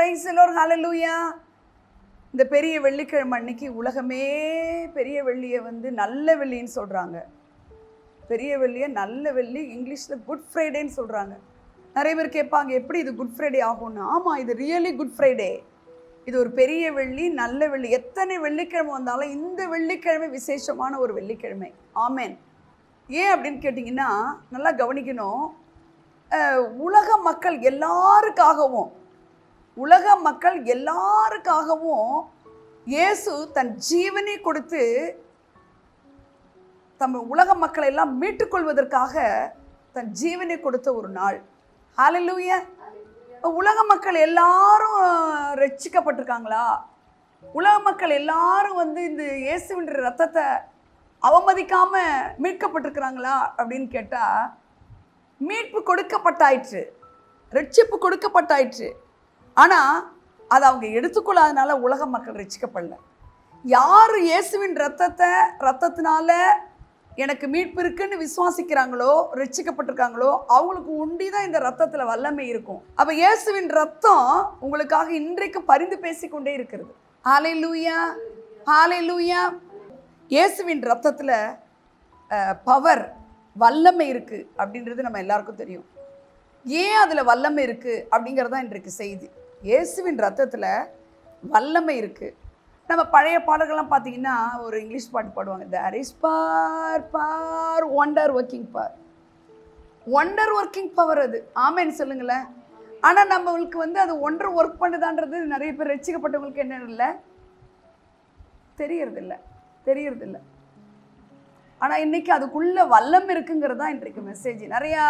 Praise the Lord, ஹalleluya. இந்த பெரிய வெள்ளிக்கிழமை அன்னைக்கு உலகமே பெரிய வெள்ளியை வந்து நல்ல வெள்ளின்னு சொல்கிறாங்க. பெரிய வெள்ளியை நல்ல வெள்ளி, இங்கிலீஷில் குட் ஃப்ரைடேன்னு சொல்கிறாங்க. நிறைய பேர் கேட்பாங்க, எப்படி இது குட் ஃப்ரைடே ஆகும்னு. ஆமாம், இது ரியலி குட் ஃப்ரைடே. இது ஒரு பெரிய வெள்ளி, நல்ல வெள்ளி. எத்தனை வெள்ளிக்கிழமை வந்தாலும் இந்த வெள்ளிக்கிழமை விசேஷமான ஒரு வெள்ளிக்கிழமை. ஆமேன். ஏன் அப்படின்னு கேட்டிங்கன்னா, நல்லா கவனிக்கணும். உலக மக்கள் எல்லாருக்காகவும் இயேசு தன் ஜீவனை கொடுத்து தம் உலக மக்களை எல்லாம் மீட்டுக்கொள்வதற்காக தன் ஜீவனை கொடுத்த ஒரு நாள். ஹalleluya. உலக மக்கள் எல்லாரும் ரட்சிக்கப்பட்டிருக்காங்களா? உலக மக்கள் எல்லாரும் வந்து இந்த இயேசுவின் ரத்தத்தை அவமதிக்காம மீட்கப்பட்டிருக்கிறாங்களா அப்படின்னு கேட்டால், மீட்பு கொடுக்கப்பட்டாயிற்று, ரட்சிப்பு கொடுக்கப்பட்டாயிற்று. ஆனால் அதை அவங்க எடுத்துக்கொள்ளாதனால உலக மக்கள் ரட்சிக்கப்படல. யார் இயேசுவின் ரத்தத்தினால எனக்கு மீட்பு இருக்குன்னு விசுவாசிக்கிறாங்களோ, ரட்சிக்கப்பட்டிருக்காங்களோ, அவங்களுக்கு உண்டி தான் இந்த ரத்தத்தில் வல்லமை இருக்கும். அப்போ இயேசுவின் ரத்தம் உங்களுக்காக இன்றைக்கு பரிந்து பேசிக்கொண்டே இருக்கிறது. ஹalleluya, ஹalleluya. இயேசுவின் ரத்தத்தில் பவர், வல்லமை இருக்குது அப்படின்றது நம்ம எல்லாருக்கும் தெரியும். ஏன் அதில் வல்லமை இருக்குது அப்படிங்கிறது தான் இன்றைக்கு செய்தி. இயேசுவின் ரத்தத்தில் வல்லமை இருக்குது. நம்ம பழைய பாடல்கள்லாம் பார்த்தீங்கன்னா ஒரு இங்கிலீஷ் பாட்டு பாடுவாங்க, there is power wonder working power. அது ஆமேன்னு சொல்லுங்களேன். ஆனால் நம்மளுக்கு வந்து அது ஒன்றரை ஒர்க் பண்ணுதான்றது நிறைய பேர் ரட்சிக்கப்பட்டவங்களுக்கு என்ன இல்லை, தெரியறதில்லை. ஆனால் இன்றைக்கி அதுக்குள்ளே வல்லம் இருக்குங்கிறது தான் இன்றைக்கு மெசேஜ். நிறையா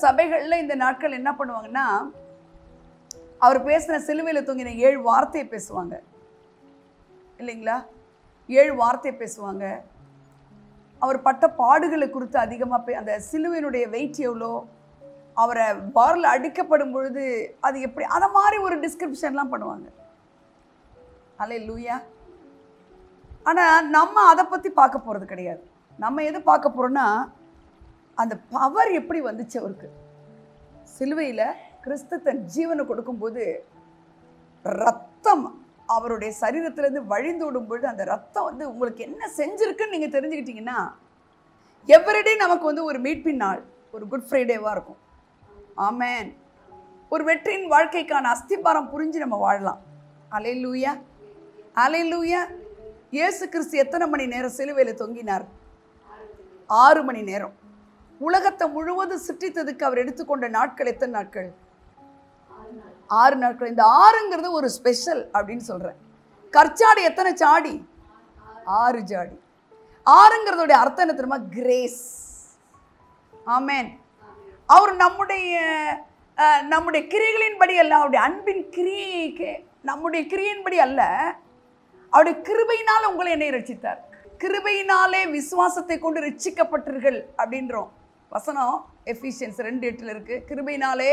சபைகளில் இந்த நாட்கள் என்ன பண்ணுவாங்கன்னா, அவர் பேசின சிலுவையில் தொங்கின 7 வார்த்தையை பேசுவாங்க இல்லைங்களா? 7 வார்த்தையை பேசுவாங்க. அவர் பட்ட பாடுகளை குறித்து அதிகமாக அந்த சிலுவையினுடைய வெயிட் எவ்வளோ, அவரை பாரில் அடிக்கப்படும் பொழுது அது எப்படி, அதை மாதிரி ஒரு டிஸ்கிரிப்ஷன்லாம் பண்ணுவாங்க. ஹல்லேலூயா. ஆனால் நம்ம அதை பற்றி பார்க்க போகிறது கிடையாது. நம்ம எது பார்க்க போகிறோன்னா, அந்த பவர் எப்படி வந்துச்சு அவருக்கு. சிலுவையில் கிறிஸ்து தன் ஜீவனை கொடுக்கும்போது ரத்தம் அவருடைய சரீரத்திலேருந்து வழிந்தோடும் பொழுது அந்த ரத்தம் வந்து உங்களுக்கு என்ன செஞ்சுருக்குன்னு நீங்கள் தெரிஞ்சுக்கிட்டீங்கன்னா, எவ்ரிடே நமக்கு வந்து ஒரு மீட்பின் நாள், ஒரு குட் ஃப்ரைடேவாக இருக்கும். ஆமேன். ஒரு வெற்றியின் வாழ்க்கைக்கான அஸ்திபாரம் புரிஞ்சு நம்ம வாழலாம். ஹல்லேலூயா, ஹல்லேலூயா. இயேசு கிறிஸ்து எத்தனை மணி நேரம் சிலுவையில் தொங்கினார்? 6 மணி நேரம். உலகத்தை முழுவதும் சிற்றித்ததுக்கு அவர் எடுத்துக்கொண்ட நாட்கள் எத்தனை நாட்கள்? 6 நாட்கள். இந்த 6ங்கிறது ஒரு ஸ்பெஷல் அப்படின்னு சொல்கிறேன். கற்சாடி எத்தனை சாடி? 6 ஜாடி. 6ங்கிறதோடைய அர்த்தம் என்ன தெரியுமா? கிரேஸ். ஆமேன். அவர் நம்முடைய கிரியைகளின்படி அல்ல, அவருடைய அன்பின் கிரியைக்கு, நம்முடைய கிரியின்படி அல்ல, அவருடைய கிருபையினால் உங்களை என்னை ரட்சித்தார். கிருபையினாலே விசுவாசத்தை கொண்டு ரட்சிக்கப்பட்டீர்கள் அப்படின்றோம் வசனம் எஃபிஷியன்ஸ் 2:8 இருக்கு. கிருபையினாலே.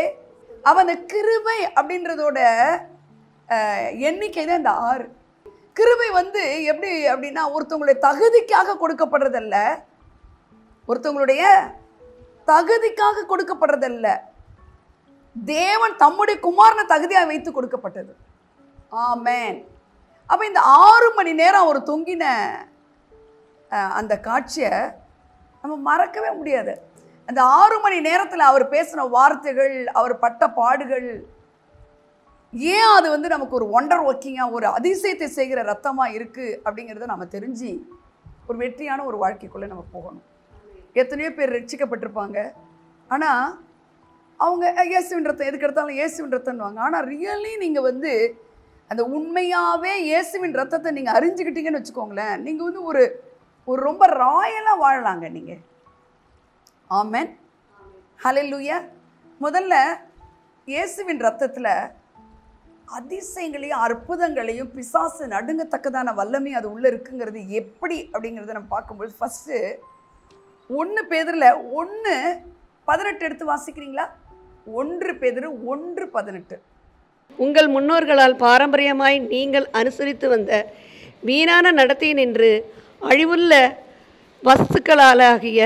அவன் அந்த கிருபை அப்படின்றதோட எண்ணிக்கை தான் இந்த 6. கிருபை வந்து எப்படி அப்படின்னா, ஒருத்தவங்களுடைய தகுதிக்காக கொடுக்கப்படுறதல்ல, ஒருத்தவங்களுடைய தகுதிக்காக கொடுக்கப்படுறதல்ல, தேவன் தம்முடைய குமாரனை தகுதியாக வைத்து கொடுக்கப்பட்டது. ஆமேன். அப்போ இந்த 6 மணி நேரம் அவர் தொங்கின அந்த காட்சியை நம்ம மறக்கவே முடியாது. அந்த 6 மணி நேரத்தில் அவர் பேசின வார்த்தைகள், அவர் பட்ட பாடுகள், ஏன் அது வந்து நமக்கு ஒரு ஒண்டர் ஒர்க்கிங்காக, ஒரு அதிசயத்தை செய்கிற ரத்தமாக இருக்குது அப்படிங்கிறத நம்ம தெரிஞ்சு ஒரு வெற்றியான ஒரு வாழ்க்கைக்குள்ளே நம்ம போகணும். எத்தனையோ பேர் ரட்சிக்கப்பட்டிருப்பாங்க, ஆனால் அவங்க இயேசுவின் ரத்தம் எதுக்கு எடுத்தாலும் இயேசுவின் ரத்தம்னுவாங்க. ஆனால் ரியலி நீங்கள் வந்து அந்த உண்மையாகவே இயேசுவின் ரத்தத்தை நீங்கள் அறிஞ்சுக்கிட்டீங்கன்னு வச்சுக்கோங்களேன், நீங்கள் வந்து ஒரு ரொம்ப ராயலாக வாழலாங்க நீங்கள். ஆமென், ஹல்லேலூயா. முதல்ல இயேசுவின் ரத்தத்தில் அதிசயங்களையும் அற்புதங்களையும் பிசாசு நடுங்கத்தக்கதான வல்லமை அது உள்ளே இருக்குங்கிறது எப்படி அப்படிங்கிறத நம்ம பார்க்கும்போது, ஃபஸ்ட்டு 1 பேதுருல 1:18 எடுத்து வாசிக்கிறீங்களா? 1 பேதுரு 1:18. உங்கள் முன்னோர்களால் பாரம்பரியமாய் நீங்கள் அனுசரித்து வந்த வீணான நடத்தையினின்று அழிவுள்ள வஸ்துக்களாலாகிய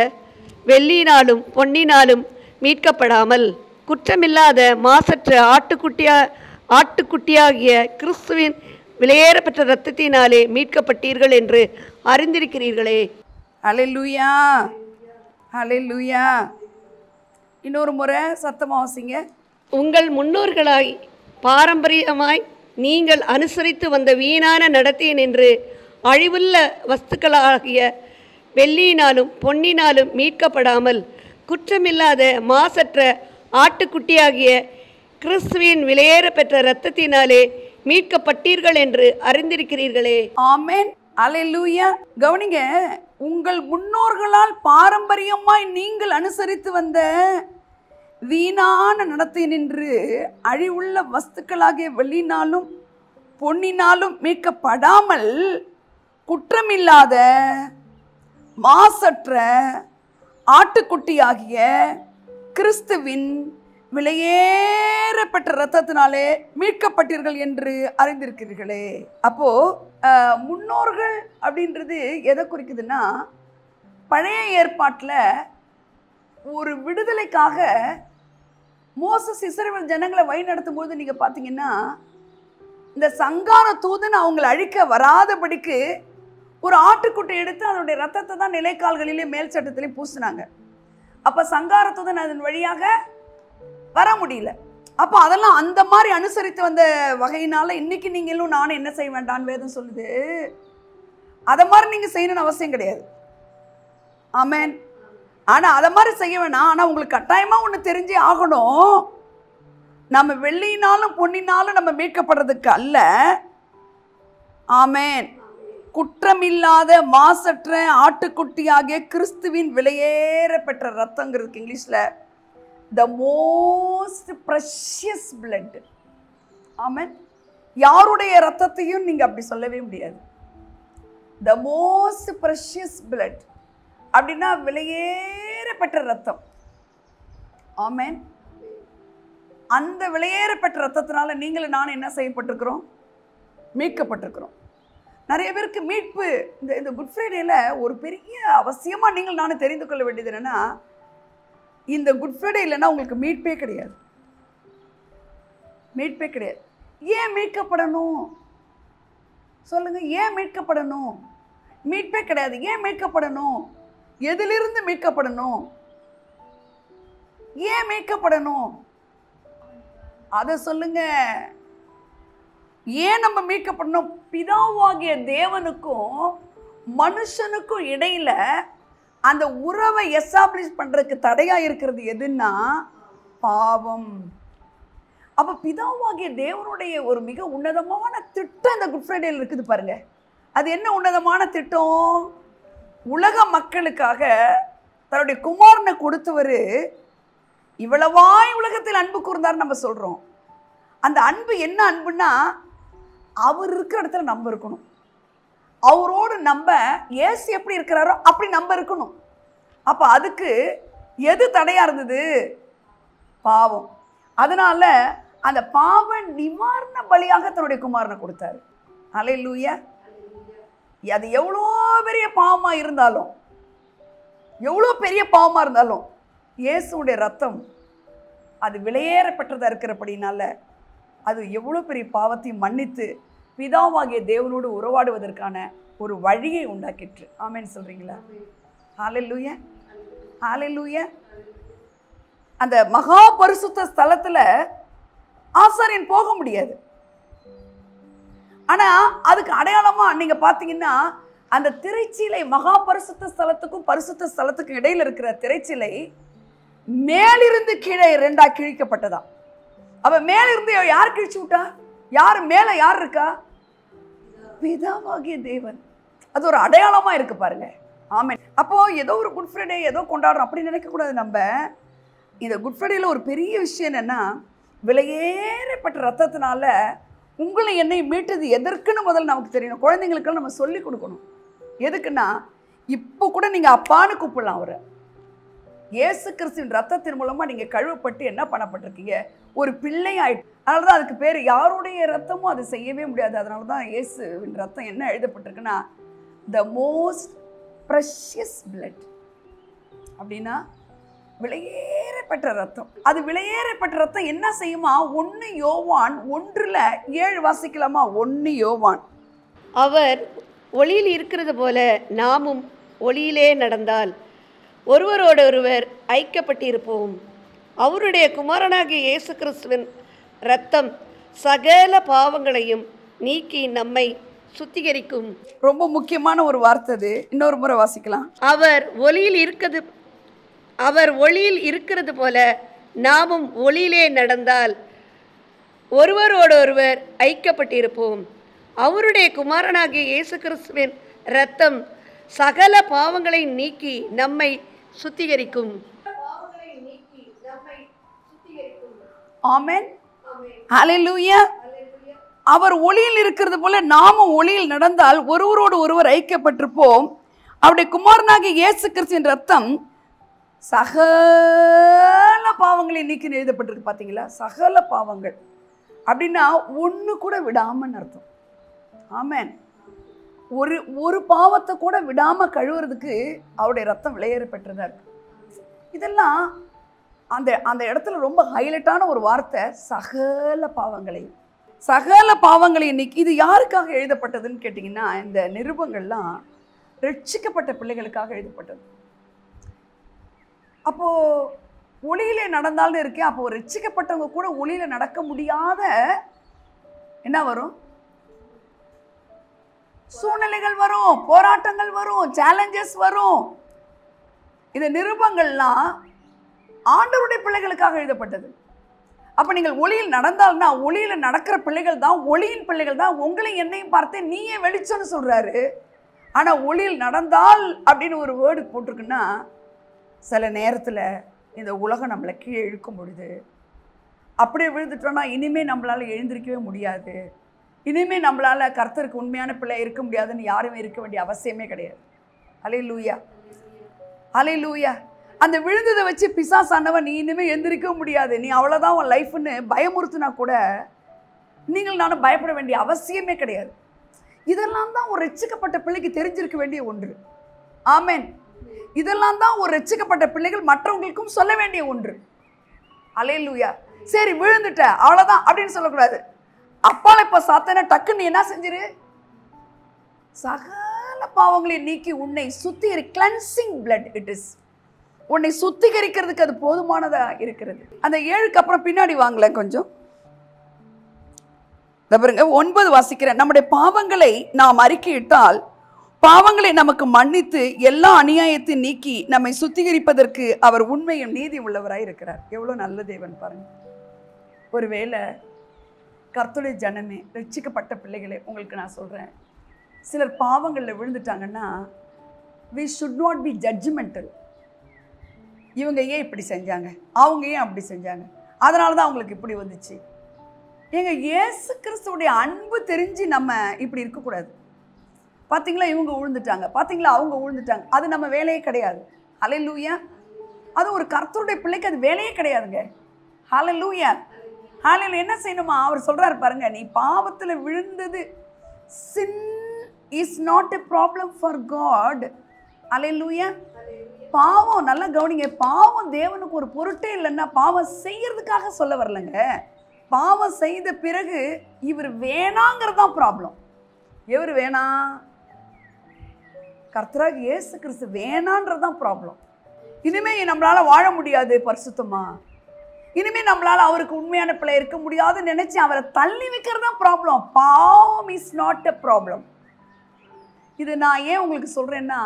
வெள்ளியினாலும் பொன்னினாலும் மீட்கப்படாமல் குற்றமில்லாத மாசற்ற ஆட்டுக்குட்டியாகிய கிறிஸ்துவின் விலையேறப்பெற்ற இரத்தத்தினாலே மீட்கப்பட்டீர்கள் என்று அறிந்திருக்கிறீர்களே. ஹல்லேலூயா, ஹல்லேலூயா. இன்னொரு முறை சத்தமா வாசிங்க. உங்கள் முன்னோர்களாய் பாரம்பரியமாய் நீங்கள் அனுசரித்து வந்த வீணான நடத்தையினின்று அழிவுள்ள வஸ்துக்களாகிய வெள்ளியினாலும் பொன்னினாலும் மீட்கப்படாமல் குற்றமில்லாத மாசற்ற ஆட்டுக்குட்டியாகிய கிறிஸ்துவின் விலையேறப்பெற்ற இரத்தத்தினாலே மீட்கப்பட்டீர்கள் என்று அறிந்திருக்கிறீர்களே. ஆமென், ஹல்லேலூயா. கவனிங்க, உங்கள் முன்னோர்களால் பாரம்பரியமாய் நீங்கள் அனுசரித்து வந்த வீணான நடத்தை நின்று அழிவுள்ள வஸ்துக்களாகிய வெள்ளினாலும் பொன்னினாலும் மீட்கப்படாமல் குற்றமில்லாத மாசற்ற ஆட்டுக்குட்டியாகிய கிறிஸ்துவின் விலையேறப்பெற்ற இரத்தத்தினாலே மீட்கப்பட்டீர்கள் என்று அறிந்திருக்கிறீர்களே. அப்போ முன்னோர்கள் அப்படின்றது எதை குறிக்குதுன்னா, பழைய ஏற்பாட்டில் ஒரு விடுதலைக்காக மோசஸ் இஸ்ரவேல் ஜனங்களை வழி நடத்தும் போது நீங்கள் பார்த்தீங்கன்னா, இந்த சங்கார தூதன் அவங்களை அழிக்க வராதபடிக்கு ஒரு ஆட்டுக்குட்டை எடுத்து அதனுடைய ரத்தத்தை தான் நிலைக்கால்களிலே மேல் சட்டத்திலே பூசினாங்க. அப்போ சங்கார தூதன் அதன் வழியாக வர முடியல. அப்போ அதெல்லாம் அந்த மாதிரி அனுசரித்து வந்த வகையினால இன்னைக்கு நீங்களும் நானும் என்ன செய்ய வேண்டான்னு வேதம் சொல்லுது. அதை மாதிரி நீங்கள் செய்யணும்னு அவசியம் கிடையாது. ஆமென். ஆனால் அதை மாதிரி செய்ய வேணாம். ஆனால் உங்களுக்கு கட்டாயமாக ஒன்று தெரிஞ்சே ஆகணும். நம்ம வெள்ளியினாலும் பொன்னினாலும் நம்ம மீட்கப்படுறதுக்கு அல்ல. ஆமென். குற்றமில்லாத மாசற்ற ஆட்டுக்குட்டியாகிய கிறிஸ்துவின் விலையேறப்பெற்ற ரத்தங்கிறதுக்கு இங்கிலீஷில் த மோஸ்ட் ப்ரெஷியஸ் பிளட். ஆமென். யாருடைய ரத்தத்தையும் நீங்கள் அப்படி சொல்லவே முடியாது. த மோஸ்ட் ப்ரெஷியஸ் பிளட் அப்படின்னா விலையேறப்பெற்ற ரத்தம். ஆமென். அந்த விலையேறப்பெற்ற ரத்தத்தினால நீங்களும் நானும் என்ன செய்யப்பட்டிருக்கிறோம்? மீட்கப்பட்டிருக்கிறோம். நிறைய பேருக்கு மீட்பு இந்த குட் ஃப்ரைடேல ஒரு பெரிய அவசியமாக நீங்கள் நானும் தெரிந்து கொள்ள வேண்டியது என்னென்னா, இந்த குட் ஃப்ரைடே இல்லைன்னா உங்களுக்கு மீட்பே கிடையாது. மீட்பே கிடையாது. ஏன் மீட்கப்படணும் சொல்லுங்க? ஏன் மீட்கப்படணும்? மீட்பே கிடையாது. ஏன் மீட்கப்படணும்? எதிலிருந்து மீட்கப்படணும்? ஏன் மீட்கப்படணும்? அதை சொல்லுங்க. ஏன் நம்ம மீட்கப்படணும்? பிதாவாகிய தேவனுக்கும் மனுஷனுக்கும் இடையில அந்த உறவை எஸ்டாப்ளிஷ் பண்றதுக்கு தடையா இருக்கிறது எதுன்னா பாவம். அப்ப பிதாவாகிய தேவனுடைய ஒரு மிக உன்னதமான திட்டம் இந்த குட் ஃப்ரைடேல இருக்குது பாருங்க. அது என்ன உன்னதமான திட்டம்? உலக மக்களுக்காக தன்னுடைய குமாரனை கொடுத்தவர் இவ்வளவாய் உலகத்தில் அன்பு கூர்ந்தார் நம்ம சொல்றோம். அந்த அன்பு என்ன அன்புன்னா, அவர் இருக்கிற இடத்துல நம்ம இருக்கணும். அவரோடு நம்ம ஏசு எப்படி இருக்கிறாரோ அப்படி நம்ம இருக்கணும். அப்ப அதுக்கு எது தடையா இருந்தது? பாவம். அதனால அந்த பாவ நிவாரண பலியாக தன்னுடைய குமாரனை கொடுத்தாரு. ஹல்லேலூயா. அது எவ்வளோ பெரிய பாவமா இருந்தாலும், எவ்வளோ பெரிய பாவமா இருந்தாலும் இயேசுடைய ரத்தம் அது விலையேறப்பட்டதா இருக்கிறபடினால அது எவ்வளோ பெரிய பாவத்தையும் மன்னித்து பிதாவாகிய தேவனோடு உறவாடுவதற்கான ஒரு வழியை உண்டாக்கிற்று. ஆமென் சொல்றீங்களா? ஹல்லேலூயா, ஹல்லேலூயா. அந்த மகா பரிசுத்த ஸ்தலத்துல ஆசாரியன் போக முடியாது. ஆனா அதுக்கு அடையாளமா நீங்க பாத்தீங்கன்னா, அந்த திரைச்சீலை மகா பரிசுத்த ஸ்தலத்துக்கும் பரிசுத்த ஸ்தலத்துக்கும் இடையில இருக்கிற திரைச்சீலை மேலிருந்து கீழே இரண்டா கிழிக்கப்பட்டதா. அவ மேலிருந்து யார் கிழிச்சு விட்டா? யார் மேல யார் இருக்கா? பிதாவாகிய தேவன். அது ஒரு அடையாளமா இருக்கு பாருங்க. ஆமென். அப்போ ஏதோ ஒரு குட் ஃப்ரைடே ஏதோ கொண்டாடுறோம் அப்படி நினைக்க கூடாது. நம்ம இந்த குட் ஃப்ரைடேல ஒரு பெரிய விஷயம் என்னன்னா, விலையேறப்பட்ட ரத்தத்தினால உங்களை என்னை மீட்டது எதற்குன்னு முதல்ல நமக்கு தெரியணும். குழந்தைங்களுக்கெல்லாம் நம்ம சொல்லி கொடுக்கணும். எதுக்குன்னா, இப்போ கூட நீங்க அப்பான்னு கூப்பிடலாம் அவரை. இயேசு கிறிஸ்துவின் ரத்தத்தின் மூலமா நீங்க கழுவப்பட்டு என்ன பண்ணப்பட்டிருக்கீங்க? ஒரு பிள்ளை ஆயிட்டு. அதனாலதான் அதுக்கு பேர். யாருடைய ரத்தமும் அதை செய்யவே முடியாது. அதனாலதான் இயேசுவின் ரத்தம் என்ன எழுதப்பட்டிருக்குன்னா, த மோஸ்ட் ப்ரெஷியஸ் பிளட். அப்படின்னா விலையேறப்பட்ட விலையேறப்பெற்ற ரத்தம். அது விலையேறப்பெற்ற ரத்தம் என்ன செய்யுமா? 1 யோவான் 1:7 வாசிக்கலாமா? 1 யோவான். அவர் ஒளியில் இருக்கிறது போல நாமும் ஒளியிலே நடந்தால் ஒருவரோடொருவர் ஐக்கியப்பட்டிருப்போம். அவருடைய குமாரனாகிய இயேசு கிறிஸ்துவின் இரத்தம் சகல பாவங்களையும் நீக்கி நம்மை சுத்திகரிக்கும். ரொம்ப முக்கியமான ஒரு வார்த்தை அது. இன்னொரு முறை வாசிக்கலாம். அவர் ஒளியில் இருக்கிறது போல நாமும் ஒளியிலே நடந்தால் ஒருவரோடொருவர் ஐக்கியப்பட்டிருப்போம். அவருடைய குமாரனாகிய இயேசு கிறிஸ்துவின் இரத்தம் சகல பாவங்களை நீக்கி நம்மை சுத்திகரிக்கும். ஆமென். ஹல்லேலூயா. அவர் ஒளியில் இருக்கிறது போல நாமும் ஒளியில் நடந்தால் ஒருவரோடு ஒருவர் ஐக்கியப்பட்டிருப்போம். அவருடைய குமாரனாகிய இயேசு கிறிஸ்துவின் இரத்தம் சகல பாவங்களை நீக்கி எழுதப்பட்டிருக்கு. பார்த்தீங்களா? சகல பாவங்கள் அப்படின்னா ஒன்று கூட விடாமன்னு அர்த்தம். ஆமென். ஒரு பாவத்தை கூட விடாம கழுவுறதுக்கு அவருடைய ரத்தம் விலையேற பெற்றதா இருக்கு. இதெல்லாம் அந்த இடத்துல ரொம்ப ஹைலைட்டான ஒரு வார்த்தை, சகல பாவங்களையும். சகல பாவங்களையும் நீக்கி. இது யாருக்காக எழுதப்பட்டதுன்னு கேட்டிங்கன்னா, இந்த நிருபங்கள்லாம் ரட்சிக்கப்பட்ட பிள்ளைகளுக்காக எழுதப்பட்டது. அப்போ ஒளியிலே நடந்தாலும் இருக்கேன். அப்போ ரட்சிக்கப்பட்டவங்க கூட ஒளியில நடக்க முடியாத என்ன வரும்? சூழ்நிலைகள் வரும், போராட்டங்கள் வரும், சேலஞ்சஸ் வரும். இந்த நிருபங்கள்லாம் ஆண்டவருடைய பிள்ளைகளுக்காக எழுதப்பட்டது. அப்ப நீங்கள் ஒளியில் நடந்தால்னா ஒளியில நடக்கிற பிள்ளைகள் தான், ஒளியின் பிள்ளைகள் தான். உங்களை என்னையும் பார்த்து நீயே வெளிச்சம்னு சொல்றாரு. ஆனா ஒளியில் நடந்தால் அப்படின்னு ஒரு வேர்டு போட்டிருக்குன்னா, சில நேரத்துல இந்த உலகம் நம்மளை கீழே இழுக்கும் பொழுது அப்படியே விழுந்துட்டோம்னா இனிமே நம்மளால எழுந்திருக்கவே முடியாது. இனிமே நம்மளால கர்த்தருக்கு உண்மையான பிள்ளை இருக்க முடியாதுன்னு யாருமே இருக்க வேண்டிய அவசியமே கிடையாது. அல்லேலூயா, அல்லேலூயா. அந்த விழுந்ததை வச்சு பிசாசானவன் நீ இனிமே எந்திரிக்க முடியாது, நீ அவ்வளோதான் உன் லைஃப்னு பயமுறுத்தினா கூட நீங்கள் நானும் பயப்பட வேண்டிய அவசியமே கிடையாது. இதெல்லாம் தான் ஒரு ரட்சிக்கப்பட்ட பிள்ளைக்கு தெரிஞ்சிருக்க வேண்டிய ஒன்று. ஆமென். இதெல்லாம் தான் ஒரு ரட்சிக்கப்பட்ட பிள்ளைகள் மற்றவங்களுக்கும் சொல்ல வேண்டிய ஒன்று. அல்லேலூயா. சரி விழுந்துட்ட அவ்வளோதான் அப்படின்னு சொல்லக்கூடாது. அப்பால இப்போ சாத்தான டக்குன்னு என்ன செஞ்சிரு? சகல பாவங்களை நீக்கி உன்னை சுத்திகரி. Cleansing blood it is. உன்னை சுத்திகரிக்கிறதுக்கு அது போதுமானதா இருக்கிறது. அந்த 7க்கு அப்புறம் பின்னாடி வாங்கல கொஞ்சம். பாருங்க 9 வாசிக்கிறேன். நம்முடைய பாவங்களை நாம் அறிக்கையிட்டால் பாவங்களை நமக்கு மன்னித்து எல்லா அநியாயத்தையும் நீக்கி நம்மை சுத்திகரிப்பதற்கு அவர் உண்மையும் நீதி உள்ளவராய் இருக்கிறார். எவ்வளவு நல்ல தேவன் பாருங்க. ஒருவேளை கர்த்தருடைய ஜனமே, ரட்சிக்கப்பட்ட பிள்ளைகளே, உங்களுக்கு நான் சொல்றேன், சிலர் பாவங்களில் விழுந்துட்டாங்கன்னா we should not be judgmental. இவங்க ஏன் இப்படி செஞ்சாங்க, அவங்க ஏன் அப்படி செஞ்சாங்க, அதனால தான் அவங்களுக்கு இப்படி வந்துச்சு. ஏங்க, இயேசு கிறிஸ்துவுடைய அன்பு தெரிஞ்சு நம்ம இப்படி இருக்கக்கூடாது. பார்த்தீங்களா இவங்க விழுந்துட்டாங்க, பார்த்தீங்களா அவங்க விழுந்துட்டாங்க, அது நம்ம வேலையே கிடையாது. ஹல்லேலூயா. அது ஒரு கர்த்தருடைய பிள்ளைக்கு அது வேலையே கிடையாதுங்க. ஹல்லேலூயா. ஹல்லேலூயா. என்ன செய்யணுமா? அவர் சொல்றாரு பாருங்க, நீ பாவத்தில் விழுந்தது, sin is not a problem for God. ஹல்லேலூயா. பாவம் நல்லா கவனிங்க, பாவம் தேவனுக்கு ஒரு பொருட்டே இல்லைன்னா பாவம் செய்யறதுக்காக சொல்ல வரலங்க. பாவம் செய்த பிறகு இவர் வேணாங்கிறது தான் ப்ராப்ளம். எவர் வேணாம்? கர்த்தராக இயேசு கிறிஸ்து வேணான்றது தான் ப்ராப்ளம். இனிமே நம்மளால வாழ முடியாது பரிசுத்தமா, இனிமே நம்மளால அவருக்கு உண்மையான பிள்ளை இருக்க முடியாதுன்னு நினைச்சு அவரை தள்ளி வைக்கிறது தான் ப்ராப்ளம். பாவம் இஸ் நாட் எ ப்ராப்ளம். இது நான் ஏன் உங்களுக்கு சொல்றேன்னா,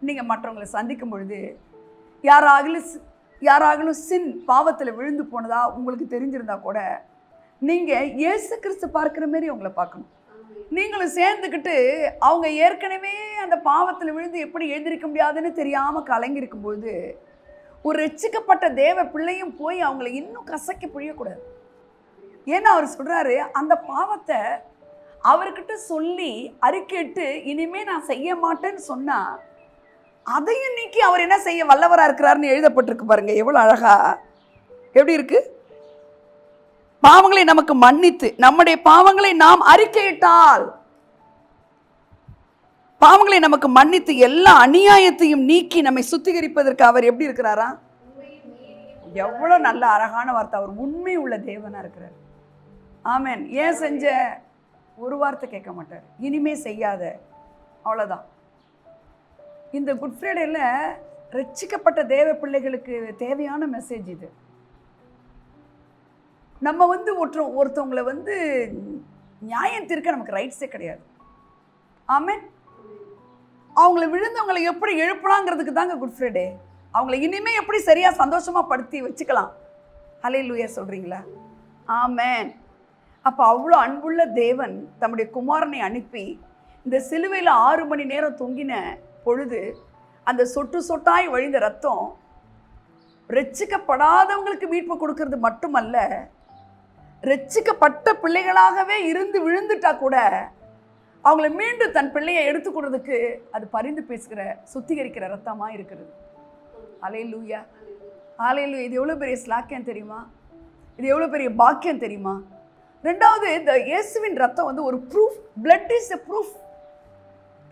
நீங்க மற்றவங்களை சந்திக்கும் பொழுது யாராகலும் சின் பாவத்தில் விழுந்து போனதா உங்களுக்கு தெரிஞ்சிருந்தா கூட நீங்க இயேசு கிறிஸ்து பார்க்கிற மாதிரி அவங்களை பார்க்கணும். நீங்களும் சேர்ந்துக்கிட்டு அவங்க ஏற்கனவே அந்த பாவத்தில் விழுந்து எப்படி எழுந்திருக்க முடியாதுன்னு தெரியாம கலங்கி இருக்கும்போது ஒரு ரட்சிக்கப்பட்ட தேவ பிள்ளையும் போய் அவங்களை இன்னும் கசக்கி புழியக்கூடாது. ஏன்னா அவர் சொல்றாரு, அந்த பாவத்தை அவர்கிட்ட சொல்லி அறிக்கையிட்டு இனிமே நான் செய்ய மாட்டேன்னு சொன்னா அதையும் நீக்கி அவர் என்ன செய்ய வல்லவரா இருக்கிறாருன்னு எழுதப்பட்டிருக்கு பாருங்க. எவ்வளவு அழகா, எப்படி இருக்கு? பாவங்களை நமக்கு மன்னித்து, நம்முடைய பாவங்களை நாம் அறிக்கையிட்டால் பாவங்களை நமக்கு மன்னித்து எல்லா அநியாயத்தையும் நீக்கி நம்மை சுத்திகரிப்பதற்கு அவர் எப்படி இருக்கிறாரா? எவ்வளோ நல்ல அழகான வார்த்தை. அவர் உண்மை உள்ள தேவனாக இருக்கிறார். ஆமென். ஏன் செஞ்ச ஒரு வார்த்தை கேட்க மாட்டார். இனிமே செய்யாத, அவ்வளோதான். இந்த குட் ஃப்ரைடேல ரட்சிக்கப்பட்ட தேவ பிள்ளைகளுக்கு தேவையான மெசேஜ் இது. நம்ம ஒருத்தவங்களை நியாயம் தீர்க்க நமக்கு ரைட்ஸே கிடையாது. ஆமென். அவங்கள விழுந்தவங்களை எப்படி எழுப்பலாங்கிறதுக்கு தாங்க குட் ஃப்ரைடே. அவங்கள இனிமே எப்படி சரியாக சந்தோஷமாக படுத்தி வச்சுக்கலாம். ஹல்லேலூயா சொல்கிறீங்களா? ஆமென். அப்போ அவ்வளோ அன்புள்ள தேவன் தம்முடைய குமாரனை அனுப்பி இந்த சிலுவையில் 6 மணி நேரம் தொங்கின பொழுது அந்த சொட்டு சொட்டாய் வழிந்த ரத்தம் ரட்சிக்கப்படாதவங்களுக்கு மீட்பு கொடுக்கறது மட்டுமல்ல, ரட்சிக்கப்பட்ட பிள்ளைகளாகவே இருந்து விழுந்துட்டா கூட அவங்கள மீண்டும் தன் பிள்ளையை எடுத்துக்கொடுறதுக்கு அது பரிந்து பேசுகிற சுத்திகரிக்கிற ரத்தமாக இருக்கிறது. ஹல்லேலூயா, ஹல்லேலூயா. இது எவ்வளோ பெரிய ஸ்லாக்கியம் தெரியுமா? இது எவ்வளோ பெரிய பாக்கியம் தெரியுமா? ரெண்டாவது, இந்த இயேசுவின் ரத்தம் ஒரு proof. Blood is a proof.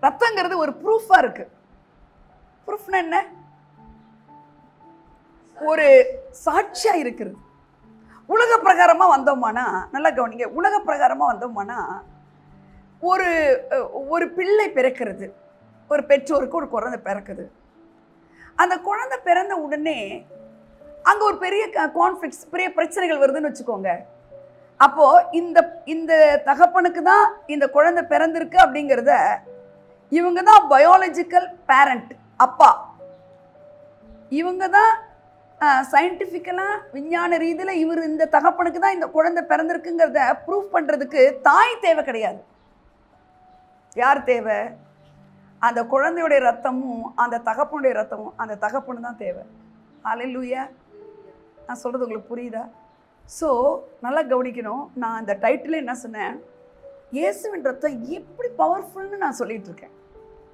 ரத்தங்கிறது ஒரு ப்ரூஃபாக இருக்கு. ப்ரூஃப்னா என்ன? ஒரு சாட்சியா இருக்கிறது. உலக பிரகாரமாக வந்தோமானா, நல்லா கவனிங்க, உலக பிரகாரமாக வந்தோமானா ஒரு பிள்ளை பிறக்கிறது, ஒரு பெற்றோருக்கு ஒரு குழந்தை பிறக்குது. அந்த குழந்தை பிறந்த உடனே அங்கே ஒரு பெரிய கான்ஃப்ளிக்ட்ஸ், பெரிய பிரச்சனைகள் வருதுன்னு வச்சுக்கோங்க. அப்போது இந்த தகப்பனுக்கு தான் இந்த குழந்தை பிறந்திருக்கு அப்படிங்கிறத இவங்க தான் பயாலஜிக்கல் பேரண்ட், அப்பா. இவங்க தான் சயின்டிஃபிக்கலாக விஞ்ஞான ரீதியில் இந்த தகப்பனுக்கு தான் இந்த குழந்தை பிறந்திருக்குங்கிறத ப்ரூஃப் பண்ணுறதுக்கு தாய் தேவை கிடையாது. யார் தேவை? அந்த குழந்தையுடைய ரத்தமும் அந்த தகப்பனுடைய ரத்தமும் அந்த தகப்பனு தான் தேவை. ஹல்லேலூயா. நான் சொல்கிறது உங்களுக்கு புரியுதா? ஸோ நல்லா கவனிக்கணும். நான் அந்த டைட்டில் என்ன சொன்னேன்? இயேசுவின் ரத்தம் எப்படி பவர்ஃபுல்னு நான் சொல்லிட்டு இருக்கேன்.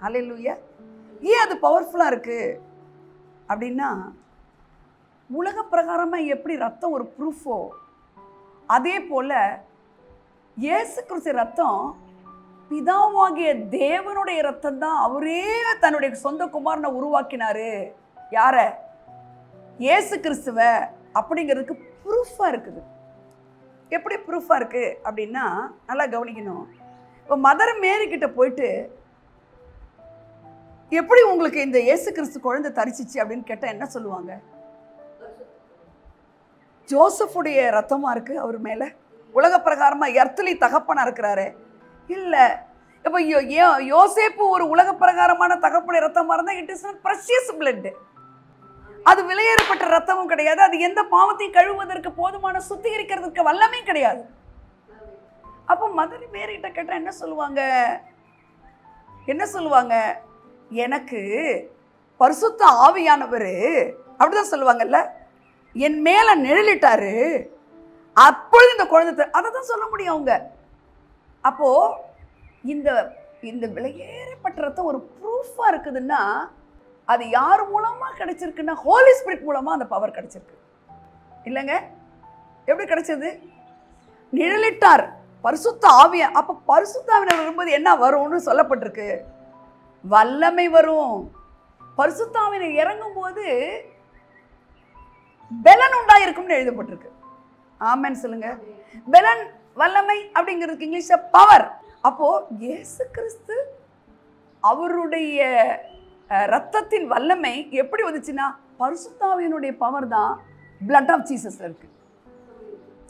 ஹல்லேலூயா. ஏன் அது பவர்ஃபுல்லாக இருக்குது அப்படின்னா, உலக பிரகாரமாக எப்படி ரத்தம் ஒரு ப்ரூஃபோ அதே போல் இயேசு கிறிஸ்து ரத்தம் பிதாவாகிய தேவனுடைய ரத்தம் தான். அவரே தன்னுடைய சொந்த குமாரனை உருவாக்கினாரு. யார? இயேசு கிறிஸ்துவ. அப்படிங்கிறதுக்கு ப்ரூஃபாக இருக்குது. எப்படி ப்ரூஃபாக இருக்குது அப்படின்னா, நல்லா கவனிக்கணும். இப்போ மதர் மேரி கிட்ட போயிட்டு எப்படி உங்களுக்கு இந்த இயேசு கிறிஸ்து குழந்தை தரிச்சிச்சு அப்படின்னு கேட்டால் என்ன சொல்லுவாங்க? ஜோசஃபுடைய ரத்தமாக இருக்குது அவர் மேலே. உலக பிரகாரமாக எர்த்தலி தகப்பனாக இருக்கிறாரு. இல்லை, இப்போ யோசேப்பு ஒரு உலக பிரகாரமான தகப்பனுடைய ரத்தமாக இருந்தால் இட் இஸ் ப்ரெஷியஸ் பிளட். அது விலையேறப்பட்ட ரத்தமும் கிடையாது. அது எந்த பாவத்தையும் கழுவுவதற்கு போதுமான சுத்திகரிக்கிறதுக்கு வல்லமே கிடையாது. அப்போ மதர் மேரிகிட்ட கேட்டால் என்ன சொல்லுவாங்க? எனக்கு பரிசுத்த ஆவியானவர், அப்படிதான் சொல்லுவாங்கல்ல, என் மேல நிழலிட்டாரு, அப்பொழுது இந்த குழந்தை, அதை தான் சொல்ல முடியும் அவங்க. அப்போ இந்த விலையேறப்பட்ட ரத்தம் ஒரு ப்ரூஃபா இருக்குதுன்னா அது யார் மூலமா கிடைச்சிருக்குன்னா, ஹோலி ஸ்பிரிட் மூலமா அந்த பவர் கிடைச்சிருக்கு. இல்லைங்க? எப்படி கிடைச்சது? நிழலிட்டார், பரிசுத்த ஆவியா. அப்ப பரிசுத்த ஆவியானவர் வரும்போது என்ன வரும்னு சொல்லப்பட்டிருக்கு? வல்லமை வரும். பரிசுத்த ஆவியானவர் இறங்கும் போது பெலன் உண்டாயிருக்கும்னு எழுதப்பட்டிருக்கு. ஆமென் சொல்லுங்க. பெலன், வல்லமை அப்படிங்கிறதுக்கு இங்கிலீஷ்ல பவர். அப்போ இயேசு கிறிஸ்து அவருடைய ரத்தத்தின் வல்லமை எப்படி வந்துச்சுன்னா, பரிசுத்த ஆவியினுடைய பவர் தான் பிளட் ஆஃப் ஜீசஸ்ல இருக்கு.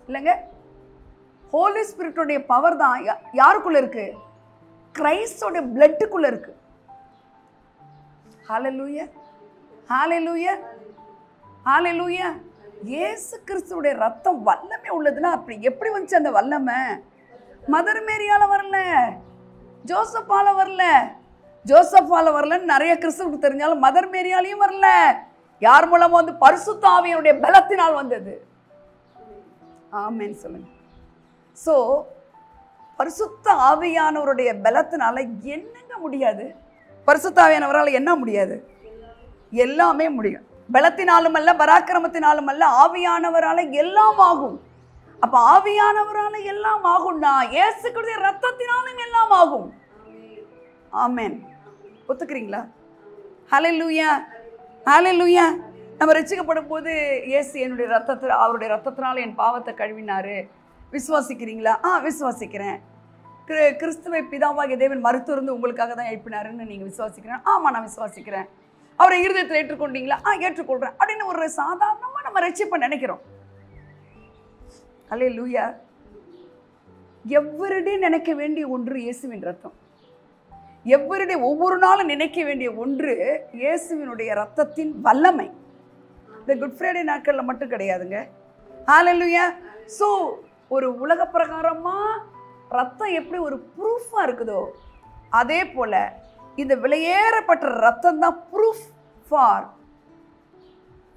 இல்லைங்க? ஹோலி ஸ்பிரிட்டுடைய பவர் தான் யாருக்குள்ள இருக்கு? கிரைஸ்டோட பிளட்டுக்குள்ள இருக்கு. ஹல்லேலூயா, ஹல்லேலூயா, ஹல்லேலூயா. இயேசு கிறிஸ்துவுடைய ரத்தம் வல்லமை உள்ளதுன்னா அப்படி எப்படி வந்துச்சு அந்த வல்லமை? மதர் மேரியால வரல, ஜோசப்பால வரல. ஜோசப்பால வரலன்னு நிறைய கிறிஸ்துவுக்கு தெரிஞ்சாலும் மதர் மேரியாலையும் வரல. யார் மூலமா வந்து? பரிசுத்த ஆவியினுடைய பலத்தினால் வந்தது. ஆமென் சொல்லுங்க. ஸோ பரிசுத்த ஆவியானவருடைய பலத்தினால என்னங்க முடியாது? பரிசுத்த ஆவியானவரால் என்ன முடியாது? எல்லாமே முடியும். பலத்தினாலும் அல்ல, பராக்கிரமத்தினாலும் அல்ல, ஆவியானவரால் எல்லாம் ஆகும். அப்ப ஆவியானவரால் எல்லாம் ஆகும்னா இயேசு கிறிஸ்துவின் ரத்தத்தினாலும் எல்லாம் ஆகும். ஆமென். ஒத்துக்கிறீங்களா? ஹல்லேலூயா, ஹல்லேலூயா. நம்ம ரட்சிக்கப்படும் போது இயேசு என்னுடைய ரத்தத்தில் அவருடைய ரத்தத்தினால என் பாவத்தை கழுவினாரு, விசுவாசிக்கிறீங்களா? விசுவாசிக்கிறேன். கிறிஸ்துவை பிதாவாகிய தேவன் மருத்துவருந்து உங்களுக்காக தான் எழுப்பினாருன்னு நீங்கள் விசுவாசிக்கிறேன்? ஆமாம், நான் விசுவாசிக்கிறேன். அவரை இருதயத்தில் ஏற்றுக்கொண்டீங்களா? ஏற்றுக்கொள்கிறேன் அப்படின்னு ஒரு சாதாரணமாக நம்ம ரட்சிப்பை நினைக்கிறோம். அல்லேலூயா. எவ்வருடே நினைக்க வேண்டிய ஒன்று இயேசுவின் ரத்தம். எவ்வருடே ஒவ்வொரு நாளும் நினைக்க வேண்டிய ஒன்று இயேசுவினுடைய ரத்தத்தின் வல்லமை. இந்த குட் ஃப்ரைடே நாட்களில் மட்டும் கிடையாதுங்க. ஹல்லேலூயா. ஸோ ஒரு உலக பிரகாரமாக ரத்தம் எப்படி ஒரு ப்ரூஃபாக இருக்குதோ, அதே போல் இந்த விலையேறப்பட்ட ரத்தம் தான் proof for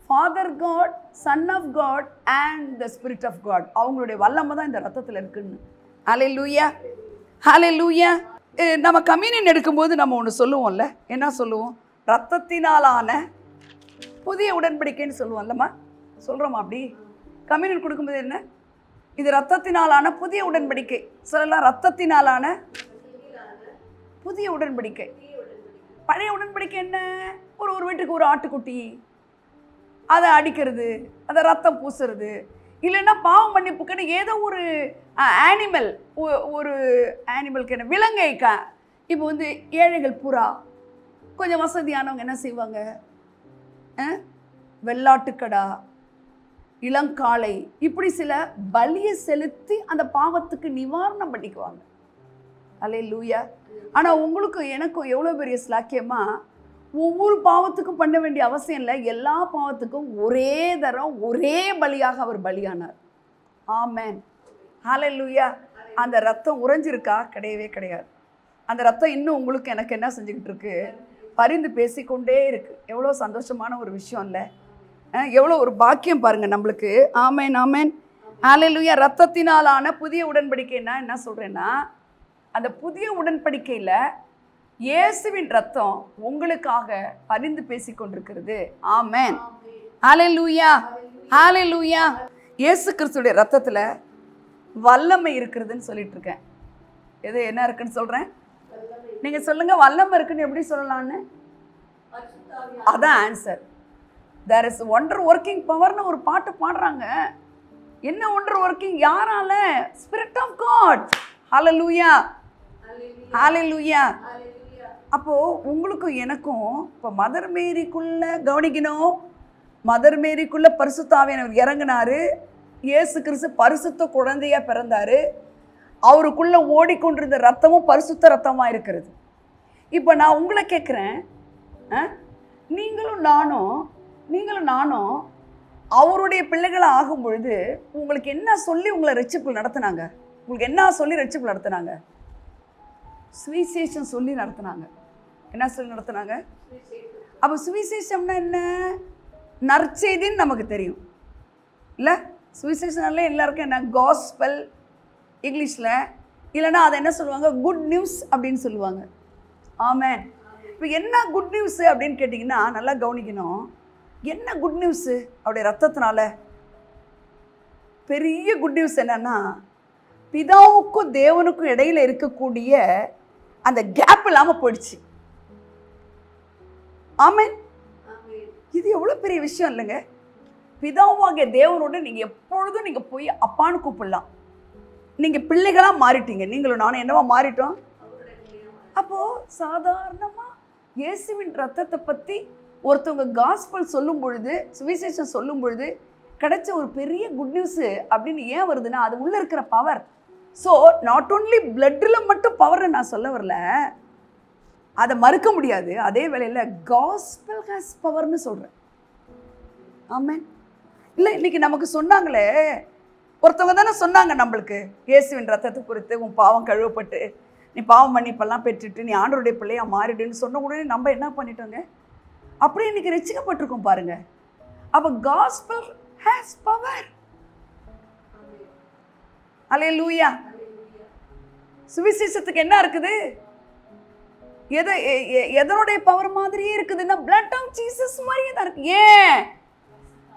Father God, Son of God and the Spirit of God. அவங்களுடைய வல்லமை தான் இந்த ரத்தத்தில் இருக்குன்னு. ஹல்லேலூயா, ஹல்லேலூயா. நம்ம கம்யூனியன் எடுக்கும்போது நம்ம ஒன்று சொல்லுவோம்ல, என்ன சொல்லுவோம்? ரத்தத்தினாலான புதிய உடன்படிக்கைன்னு சொல்லுவோம்லம்மா, சொல்கிறோமா? அப்படி கம்யூனியன் கொடுக்கும்போது என்ன? இது ரத்தத்தினாலான புதிய உடன்படிக்கை சொல்லலாம். ரத்தத்தினாலான புதிய உடன்படிக்கை. பழைய உடன்படிக்கை என்ன? ஒரு வீட்டுக்கு ஒரு ஆட்டுக்குட்டி, அதை அடிக்கிறது, அதை ரத்தம் பூசுறது, இல்லைன்னா பாவம் மன்னிப்புக்குன்னு ஏதோ ஒரு ஆனிமல், ஒரு ஆனிமலுக்கு என்ன விலங்கை இப்போ வந்து ஏழைகள் புறா, கொஞ்சம் வசதியானவங்க என்ன செய்வாங்க? வெள்ளாட்டுக்கடா, இளங்காளை, இப்படி சில பலியை செலுத்தி அந்த பாவத்துக்கு நிவாரணம் பண்ணிக்குவாங்க. அல்லேலூயா. ஆனால் உங்களுக்கும் எனக்கும் எவ்வளோ பெரிய ஸ்லாக்கியமா, ஒவ்வொரு பாவத்துக்கும் பண்ண வேண்டிய அவசியம் இல்லை. எல்லா பாவத்துக்கும் ஒரே தரம் ஒரே பலியாக அவர் பலியானார். ஆமென், ஹல்லேலூயா. அந்த ரத்தம் உறைஞ்சிருக்கா? கிடையவே கிடையாது. அந்த ரத்தம் இன்னும் உங்களுக்கு எனக்கு என்ன செஞ்சுக்கிட்டு இருக்கு? பரிந்து பேசிக்கொண்டே இருக்கு. எவ்வளோ சந்தோஷமான ஒரு விஷயம் இல்லை? எவ்வளோ ஒரு பாக்கியம் பாருங்கள் நம்மளுக்கு. ஆமென், ஆமென், ஹல்லேலூயா. ரத்தத்தினாலான புதிய உடன்படிக்கைன்னா என்ன சொல்கிறேன்னா, அந்த புதிய உடன்படிக்கையில் இயேசுவின் ரத்தம் உங்களுக்காக பரிந்து பேசிக்கொண்டிருக்கிறது. ஆமென், ஹல்லேலூயா, ஹல்லேலூயா. இயேசு கிறிஸ்துடைய ரத்தத்தில் வல்லமை இருக்கிறதுன்னு சொல்லிட்டு இருக்கேன். எது என்ன இருக்குன்னு சொல்கிறேன்? நீங்கள் சொல்லுங்கள், வல்லமை இருக்குன்னு எப்படி சொல்லலான்னு? அதான் answer. There is wonder working பவர்னு ஒரு பாட்டு பாடுறாங்க. என்ன ஒண்டர் ஒர்க்கிங்? யாரால? Spirit of God. ஹல்லேலூயா, ஹல்லேலூயா. அப்போது உங்களுக்கும் எனக்கும் இப்போ மதர் மேரிக்குள்ளே கவனிக்கணும். மதர் மேரிக்குள்ளே பரிசுத்த ஆவியானவர் இறங்கினாரு. இயேசு கிறிஸ்து பரிசுத்த குழந்தையாக பிறந்தார். அவருக்குள்ளே ஓடிக்கொண்டிருந்த ரத்தமும் பரிசுத்த ரத்தமாக இருக்கிறது. இப்போ நான் உங்களை கேட்குறேன், நீங்களும் நானும் அவருடைய பிள்ளைகளை ஆகும் பொழுது உங்களுக்கு என்ன சொல்லி உங்களை ரட்சிப்பு நடத்தினாங்க? உங்களுக்கு என்ன சொல்லி ரட்சிப்பு நடத்தினாங்க? சுவிசேஷம் சொல்லி நடத்தினாங்க. என்ன சொல்லி நடத்தினாங்க? அப்போ சுவிசேஷம்னா என்ன? நற்செய்தின்னு நமக்கு தெரியும் இல்லை? சுவிசேஷனால எல்லாருக்கும் என்ன? காஸ்பல் இங்கிலீஷில், இல்லைன்னா அதை என்ன சொல்லுவாங்க? குட் நியூஸ் அப்படின்னு சொல்லுவாங்க. ஆமென். இப்போ என்ன குட் நியூஸு அப்படின்னு கேட்டிங்கன்னா, நல்லா கவனிக்கணும். என்ன குட் நியூஸு? அவருடைய ரத்தத்தினால பெரிய குட் நியூஸ் என்னன்னா, பிதாவுக்கும் தேவனுக்கும் இடையில் இருக்கக்கூடிய அந்த கேப் இல்லாமல் போயிடுச்சு. ஆமென். இது எவ்வளோ பெரிய விஷயம் இல்லைங்க? பிதாவாகிய தேவனோடு நீங்கள் எப்பொழுதும் நீங்கள் போய் அப்பான்னு கூப்பிடலாம். நீங்கள் பிள்ளைகளாக மாறிட்டீங்க. நீங்களும் நானும் என்னவா மாறிட்டோம்? அப்போது சாதாரணமாக இயேசுவின் ரத்தத்தை பற்றி ஒருத்தவங்க காஸ்பல் சொல்லும் பொழுது, சுவிசேஷம் சொல்லும் பொழுது கிடைச்ச ஒரு பெரிய குட் நியூஸு அப்படின்னு ஏன் வருதுன்னா, அது உள்ளே இருக்கிற பவர். ஸோ நாட் ஓன்லி பிளட்டில் மட்டும் பவர்னு நான் சொல்ல வரல, அதை மறுக்க முடியாது. அதே வேளையில் காஸ்பல் ஹேஸ் பவர்னு சொல்கிறேன். ஆமென். இல்லை, இன்றைக்கி நமக்கு சொன்னாங்களே, ஒருத்தவங்க தானே சொன்னாங்க நம்மளுக்கு இயேசுவின் ரத்தத்தை குறித்து, உன் பாவம் கழுவப்பட்டு நீ பாவம் மன்னிப்பெல்லாம் பெற்றுட்டு நீ ஆண்டவருடைய பிள்ளையாக மாறிடுன்னு சொன்ன உடனே நம்ம என்ன பண்ணிட்டோங்க? அப்படியே இன்றைக்கி ரட்சிக்கப்பட்டிருக்கோம் பாருங்க. அப்போ காஸ்பல் ஹேஸ் பவர். அல்லேலூயா. சுவிசேஷத்துக்கு என்ன இருக்குது? எதனுடைய பவர் மாதிரியே இருக்குதுன்னா, பிளட் ஆஃப் ஜீசஸ் மாதிரியே தான் இருக்கு. ஏன்?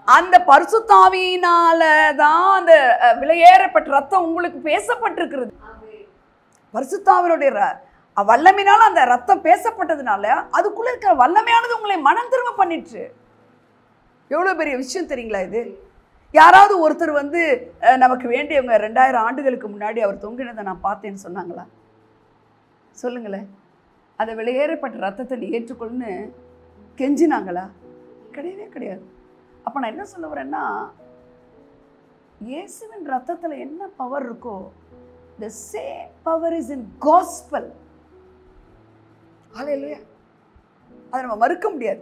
அந்த பரிசுத்த ஆவியினால தான் அந்த விலையேறப்பட்ட ரத்தம் உங்களுக்கு பேசப்பட்டிருக்கிறது. பரிசுத்த ஆவியினுடைய வல்லமையினால அந்த ரத்தம் பேசப்பட்டதுனால அதுக்குள்ள இருக்கிற வல்லமையானது உங்களை மனம் திரும்ப பண்ணிட்டு. எவ்வளோ பெரிய விஷயம் தெரியுங்களா இது? யாராவது ஒருத்தர் வந்து நமக்கு வேண்டியவங்க 2000 ஆண்டுகளுக்கு முன்னாடி அவர் தொங்கினதை நான் பார்த்தேன்னு சொன்னாங்களா? சொல்லுங்களேன். அதை வெளியேறப்பட்ட ரத்தத்தை நீ ஏற்றுக்கொள்ளுன்னு கெஞ்சினாங்களா? கிடையவே கிடையாது. அப்போ நான் என்ன சொல்ல வரேன்னா, இயேசுவின் ரத்தத்தில் என்ன பவர் இருக்கோ, the same power is in gospel. ஹல்லேலூயா. அதை நம்ம மறுக்க முடியாது.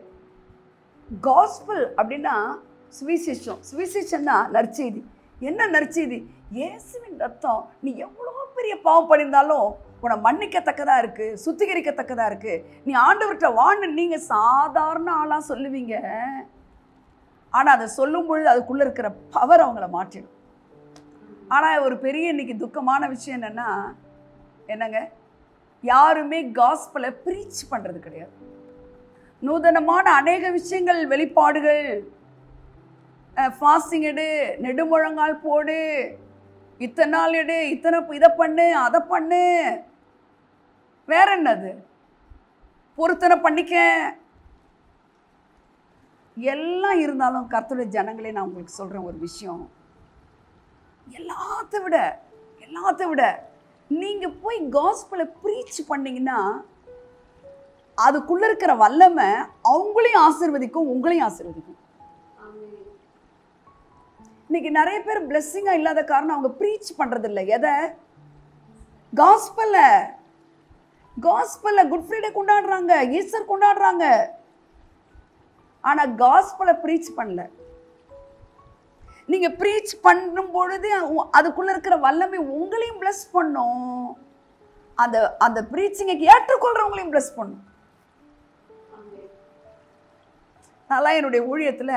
காஸ்பல் அப்படின்னா சுவிசேஷம். சுவிசேஷம்னா நற்செய்தி. என்ன நற்செய்தி? இயேசுவின் ரத்தம் நீ எவ்வளோ பெரிய பாவம் பண்ணியிருந்தாலும் உன்னை மன்னிக்கத்தக்கதாக இருக்குது, சுத்திகரிக்கத்தக்கதாக இருக்குது. நீ ஆண்டவர்கிட்ட வான்னு நீங்கள் சாதாரண ஆளாக சொல்லுவீங்க. ஆனால் அதை சொல்லும் பொழுது அதுக்குள்ளே இருக்கிற பவர் அவங்கள மாற்றிடும். ஆனால் ஒரு பெரிய இன்னைக்கு துக்கமான விஷயம் என்னென்னா, என்னங்க, யாருமே காஸ்பலை ப்ரீச் பண்ணுறது கிடையாது. நூதனமான அநேக விஷயங்கள், வெளிப்பாடுகள், ஃபாஸ்டிங் எடு, நெடுமுழங்கால் போடு, இத்தனை நாள் எடு, இதை பண்ணு, அதை பண்ணு, வேற என்னது, பொருத்தனை பண்ணிக்க, எல்லாம் இருந்தாலும் கர்த்தருடைய ஜனங்களே, நான் உங்களுக்கு சொல்கிறேன் ஒரு விஷயம், எல்லாத்த விட நீங்கள் போய் காஸ்பலை ப்ரீச் பண்ணிங்கன்னா அதுக்குள்ளே இருக்கிற வல்லமை அவங்களையும் ஆசீர்வதிக்கும், உங்களையும் ஆசீர்வதிக்கும். இன்னைக்கு நிறைய பேர் பிளெஸ்ஸிங்காக இல்லாத காரணம் அவங்க ப்ரீச் பண்ணுறதில்லை. எதை? காஸ்பல்ல குட் ஃப்ரைடே கொண்டாடுறாங்க, ஈஸ்டர் கொண்டாடுறாங்க, ஆனால் காஸ்பலை ப்ரீச் பண்ணல. நீங்கள் ப்ரீச் பண்ணும் பொழுது அதுக்குள்ளே இருக்கிற வல்லமை உங்களையும் பிளஸ் பண்ணும், அந்த ப்ரீச்சிங்கை ஏற்றுக்கொள்கிறவங்களையும் பிளஸ் பண்ணும். நல்லா என்னுடைய ஊழியத்தில்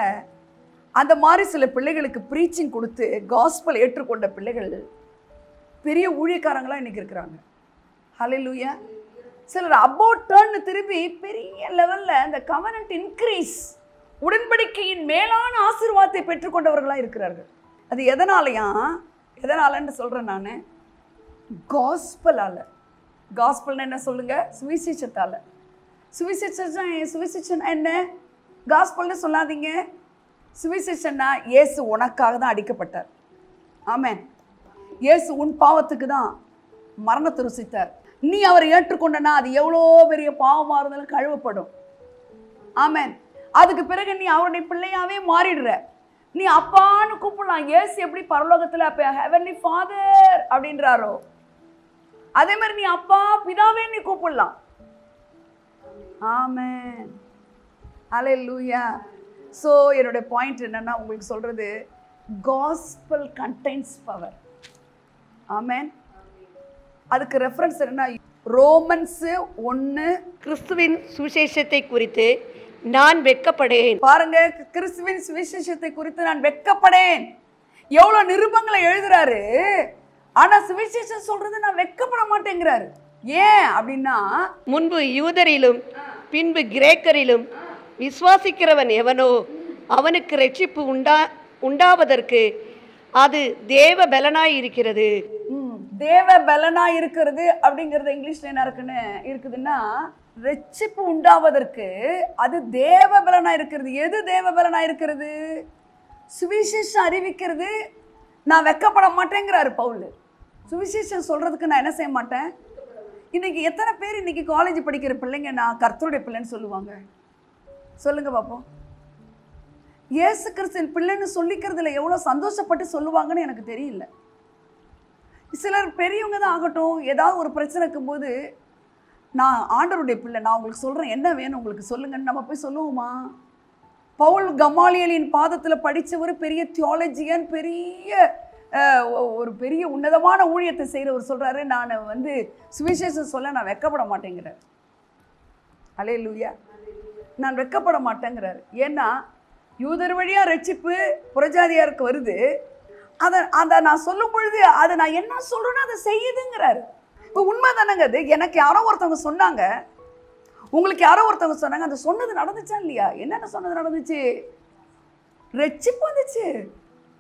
அந்த மாதிரி சில பிள்ளைகளுக்கு ப்ரீச்சிங் கொடுத்து காஸ்பல் ஏற்றுக்கொண்ட பிள்ளைகள் பெரிய ஊழியக்காரங்களாக இன்றைக்கி இருக்கிறாங்க. ஹல்லேலூயா. சிலர் அபவுட் டர்ன் திரும்பி பெரிய லெவலில் அந்த கவனன்ட் இன்க்ரீஸ், உடன்படிக்கையின் மேலான ஆசீர்வாதத்தை பெற்றுக்கொண்டவர்களாக இருக்கிறார்கள். அது எதனாலன்னு சொல்கிறேன் நான், காஸ்பலால். காஸ்பல்னு என்ன சொல்லுங்கள்? சுவிசேஷத்தால். சுவிசேஷம் என்ன? காஸ்பல்னு சொல்லாதீங்க. சுவிசேஷன்னா இயேசு உனக்காக தான் அடிக்கப்பட்டார். ஆமென். இயேசு உன் பாவத்துக்கு தான் மரணத்தை ருசித்தார். நீ அவரை ஏற்றுக்கொண்டனா அது எவ்வளோ பெரிய பாவமாக இருந்தாலும் கழுவப்படும். ஆமென். அதுக்கு பிறகு நீ அவருடைய பிள்ளையாவே மாறிடுற. நீ அப்பான்னு கூப்பிடலாம். இயேசு எப்படி பரலோகத்தில் அப்போ ஹெவன்லி ஃபாதர் அப்படின்றாரோ, அதே மாதிரி நீ அப்பா பிதாவே நீ கூப்பிடலாம். ஆமென். ஹல்லேலூயா. ஸோ என்னுடைய பாயிண்ட் என்னன்னா, உங்களுக்கு சொல்கிறது, காஸ்பல் கண்டெய்ன்ஸ் பவர். ஆமென். அதுக்கு ரெஃபரன்ஸ் என்ன? ரோமன்ஸ் 1. கிறிஸ்துவின் சுவிசேஷத்தை குறித்து நான் வெட்கப்படேன். பாருங்க, கிறிஸ்துவின் சுவிசேஷத்தை குறித்து நான் வெட்கப்படேன். எவ்வளோ நிருபங்களை எழுதுறாரு, ஆனால் சுவிசேஷம் சொல்றது நான் வெட்கப்பட மாட்டேங்கிறாரு. ஏன் அப்படின்னா, முன்பு யூதரிலும் பின்பு கிரேக்கரிலும் விசுவாசிக்கிறவன் எவனோ அவனுக்கு ரட்சிப்பு உண்டாவதற்கு அது தேவ பலனாய் இருக்கிறது. தேவ பலனாய் இருக்கிறது அப்படிங்கிறது இங்கிலீஷ்ல என்ன இருக்குதுன்னா, ரட்சிப்பு உண்டாவதற்கு அது தேவ பலனாய் இருக்கிறது. எது தேவ பலனாய் இருக்கிறது? சுவிசேஷம் அறிவிக்கிறது. நான் வெட்கப்பட மாட்டேங்கிறாரு பவுல். சுவிசேஷம் சொல்றதுக்கு நான் என்ன செய்ய மாட்டேன். இன்னைக்கு எத்தனை பேர் இன்னைக்கு காலேஜ் படிக்கிற பிள்ளைங்க நான் கர்த்தருடைய பிள்ளைன்னு சொல்லுவாங்க? சொல்லுங்க பாப்போம். இயேசு கிறிஸ்துவின் பிள்ளைன்னு சொல்லிக்கிறதுல எவ்வளோ சந்தோஷப்பட்டு சொல்லுவாங்கன்னு எனக்கு தெரியல. சிலர் பெரியவங்க தான் ஆகட்டும், ஏதாவது ஒரு பிரச்சனை இருக்கும்போது நான் ஆண்டவருடைய பிள்ளை, நான் உங்களுக்கு சொல்கிறேன், என்ன வேணும் உங்களுக்கு சொல்லுங்கன்னு நம்ம போய் சொல்லுவோமா? பவுல் கமாலியலின் பாதத்தில் படித்த ஒரு பெரிய தியாலஜியன், ஒரு பெரிய உன்னதமான ஊழியத்தை செய்கிறவர் சொல்கிறாரு, நான் வந்து சுவிசேஷம் சொல்ல நான் வெட்கப்பட மாட்டேங்கிறார். ஹல்லேலூயா. நான் வெட்கப்பட மாட்டேங்கிறார். ஏன்னா யூதர் வழியாக ரட்சிப்பு புறஜாதியாருக்கு வருது. அதை நான் சொல்லும் பொழுது அதை நான் என்ன சொல்கிறேன்னா அதை செய்யுதுங்கிறாரு. இப்போ உண்மை தானேங்க அது. எனக்கு யாரோ ஒருத்தவங்க சொன்னாங்க, உங்களுக்கு யாரோ ஒருத்தவங்க சொன்னாங்க, அந்த சொன்னது நடந்துச்சா இல்லையா? என்னென்ன சொன்னது நடந்துச்சு? ரட்சிப்பு வந்துச்சு.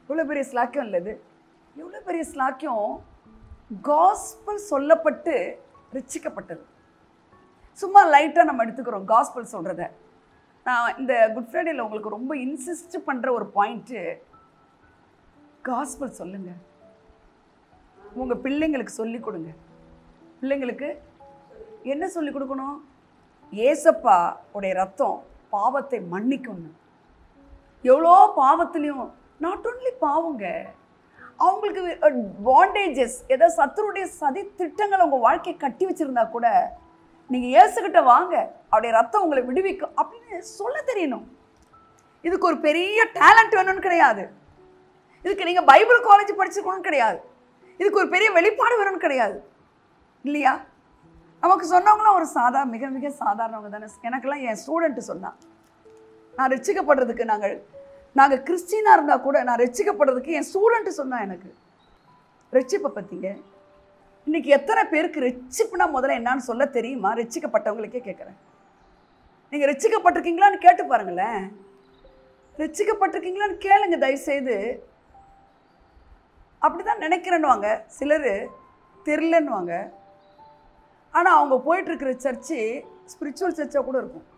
இவ்வளோ பெரிய ஸ்லாக்கியம் இல்லை இது? எவ்வளோ பெரிய ஸ்லாக்கியம். காஸ்பல் சொல்லப்பட்டு ரட்சிக்கப்பட்டது. சும்மா லைட்டாக நம்ம எடுத்துக்கிறோம் காஸ்பல் சொல்கிறத. நான் இந்த குட் ஃப்ரைடேல உங்களுக்கு ரொம்ப இன்சிஸ்ட் பண்ணுற ஒரு பாயிண்ட்டு, காஸ்பல் சொல்லுங்கள். உங்கள் பிள்ளைங்களுக்கு சொல்லிக் கொடுங்க. பிள்ளைங்களுக்கு என்ன சொல்லிக் கொடுக்கணும்? ஏசப்பா உடைய ரத்தம் பாவத்தை மன்னிக்கணும். எவ்வளோ பாவத்துலேயும் நாட் ஒன்லி பாவங்க, அவங்களுக்கு பாண்டேஜஸ், ஏதாவது சத்துருடைய சதி திட்டங்களை உங்கள் வாழ்க்கையை கட்டி வச்சுருந்தா கூட நீங்கள் இயேசுகிட்ட வாங்க, அவருடைய ரத்தம் உங்களை விடுவிக்கும் அப்படின்னு சொல்ல தெரியணும். இதுக்கு ஒரு பெரிய டேலண்ட் வேணும்னு கிடையாது. இதுக்கு நீங்கள் பைபிள் காலேஜ் படிச்சுக்கணும்னு கிடையாது. இதுக்கு ஒரு பெரிய வெளிப்பாடு வேணும்னு கிடையாது, இல்லையா? நமக்கு சொன்னவங்களாம் ஒரு மிக மிக சாதாரணவங்க தானே. எனக்கெல்லாம் என் ஸ்டூடெண்ட்டு சொன்னான், நான் ரட்சிக்கப்படுறதுக்கு நாங்கள் கிறிஸ்டினாக இருந்தால் கூட நான் ரட்சிக்கப்படுறதுக்கு என் ஸ்டூடெண்ட்டு சொன்னான் எனக்கு ரட்சிப்பை பற்றிங்க. இன்றைக்கி எத்தனை பேருக்கு ரட்சிப்புனா முதல்ல என்னான்னு சொல்ல தெரியுமா? ரட்சிக்கப்பட்டவங்களுக்கே கேட்குறேன். நீங்கள் ரட்சிக்கப்பட்டிருக்கீங்களான்னு கேட்டு பாருங்களேன். ரட்சிக்கப்பட்டிருக்கீங்களான்னு கேளுங்க தயவுசெய்து. அப்படி தான் நினைக்கிறேன்னுவாங்க சிலர், தெரிலன்னுவாங்க. ஆனால் அவங்க போயிட்டுருக்கிற சர்ச்சு ஸ்பிரிச்சுவல் சர்ச்சாக கூட இருக்கும்.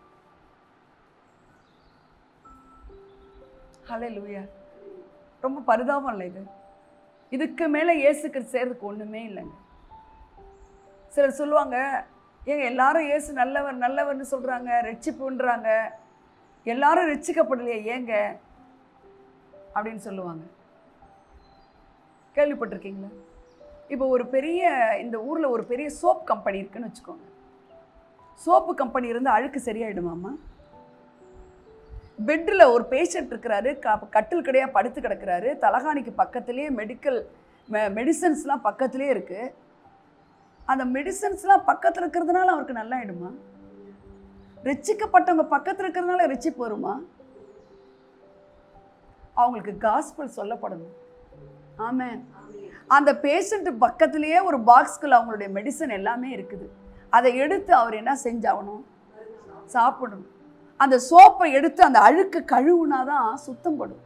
ஹல்லேலூயா. ரொம்ப பரிதாபம் இல்லை இது. இதுக்கு மேலே இயேசுக்கு சேர்றதுக்கு ஒன்றுமே இல்லைங்க. சிலர் சொல்லுவாங்க, ஏங்க எல்லாரும் இயேசு நல்லவர் நல்லவர்னு சொல்கிறாங்க, ரட்சிப்புன்றாங்க, எல்லாரும் ரட்சிக்கப்படலையே ஏங்க அப்படின்னு சொல்லுவாங்க. கேள்விப்பட்டிருக்கீங்களா? இப்போ ஒரு பெரிய இந்த ஊரில் ஒரு பெரிய சோப் கம்பெனி இருக்குன்னு வச்சுக்கோங்க. சோப்பு கம்பெனி இருந்தால் அழுக்கு சரியாயிடுமாம்மா? பெட்டில் ஒரு பேஷண்ட் இருக்கிறாரு, கட்டில் கிடையாது படுத்து கிடக்கிறாரு, தலகாணிக்கு பக்கத்துலேயே மெடிசன்ஸ்லாம் பக்கத்துலேயே இருக்குது. அந்த மெடிசன்ஸ்லாம் பக்கத்தில் இருக்கிறதுனால அவருக்கு நல்லா ஆகிடுமா? ரட்சிக்கப்பட்டவங்க பக்கத்தில் இருக்கிறதுனால ரட்சிப்பு வருமா? அவங்களுக்கு காஸ்பல் சொல்லப்படணும். ஆமென். அந்த பேஷண்ட் பக்கத்துலேயே ஒரு பாக்ஸ்குள்ள அவங்களுடைய மெடிசன் எல்லாமே இருக்குது. அதை எடுத்து அவர் என்ன செஞ்சாகணும்? சாப்பிடணும். அந்த சோப்பை எடுத்து அந்த அழுக்கு கழுவுனாதான் சுத்தம் படும்.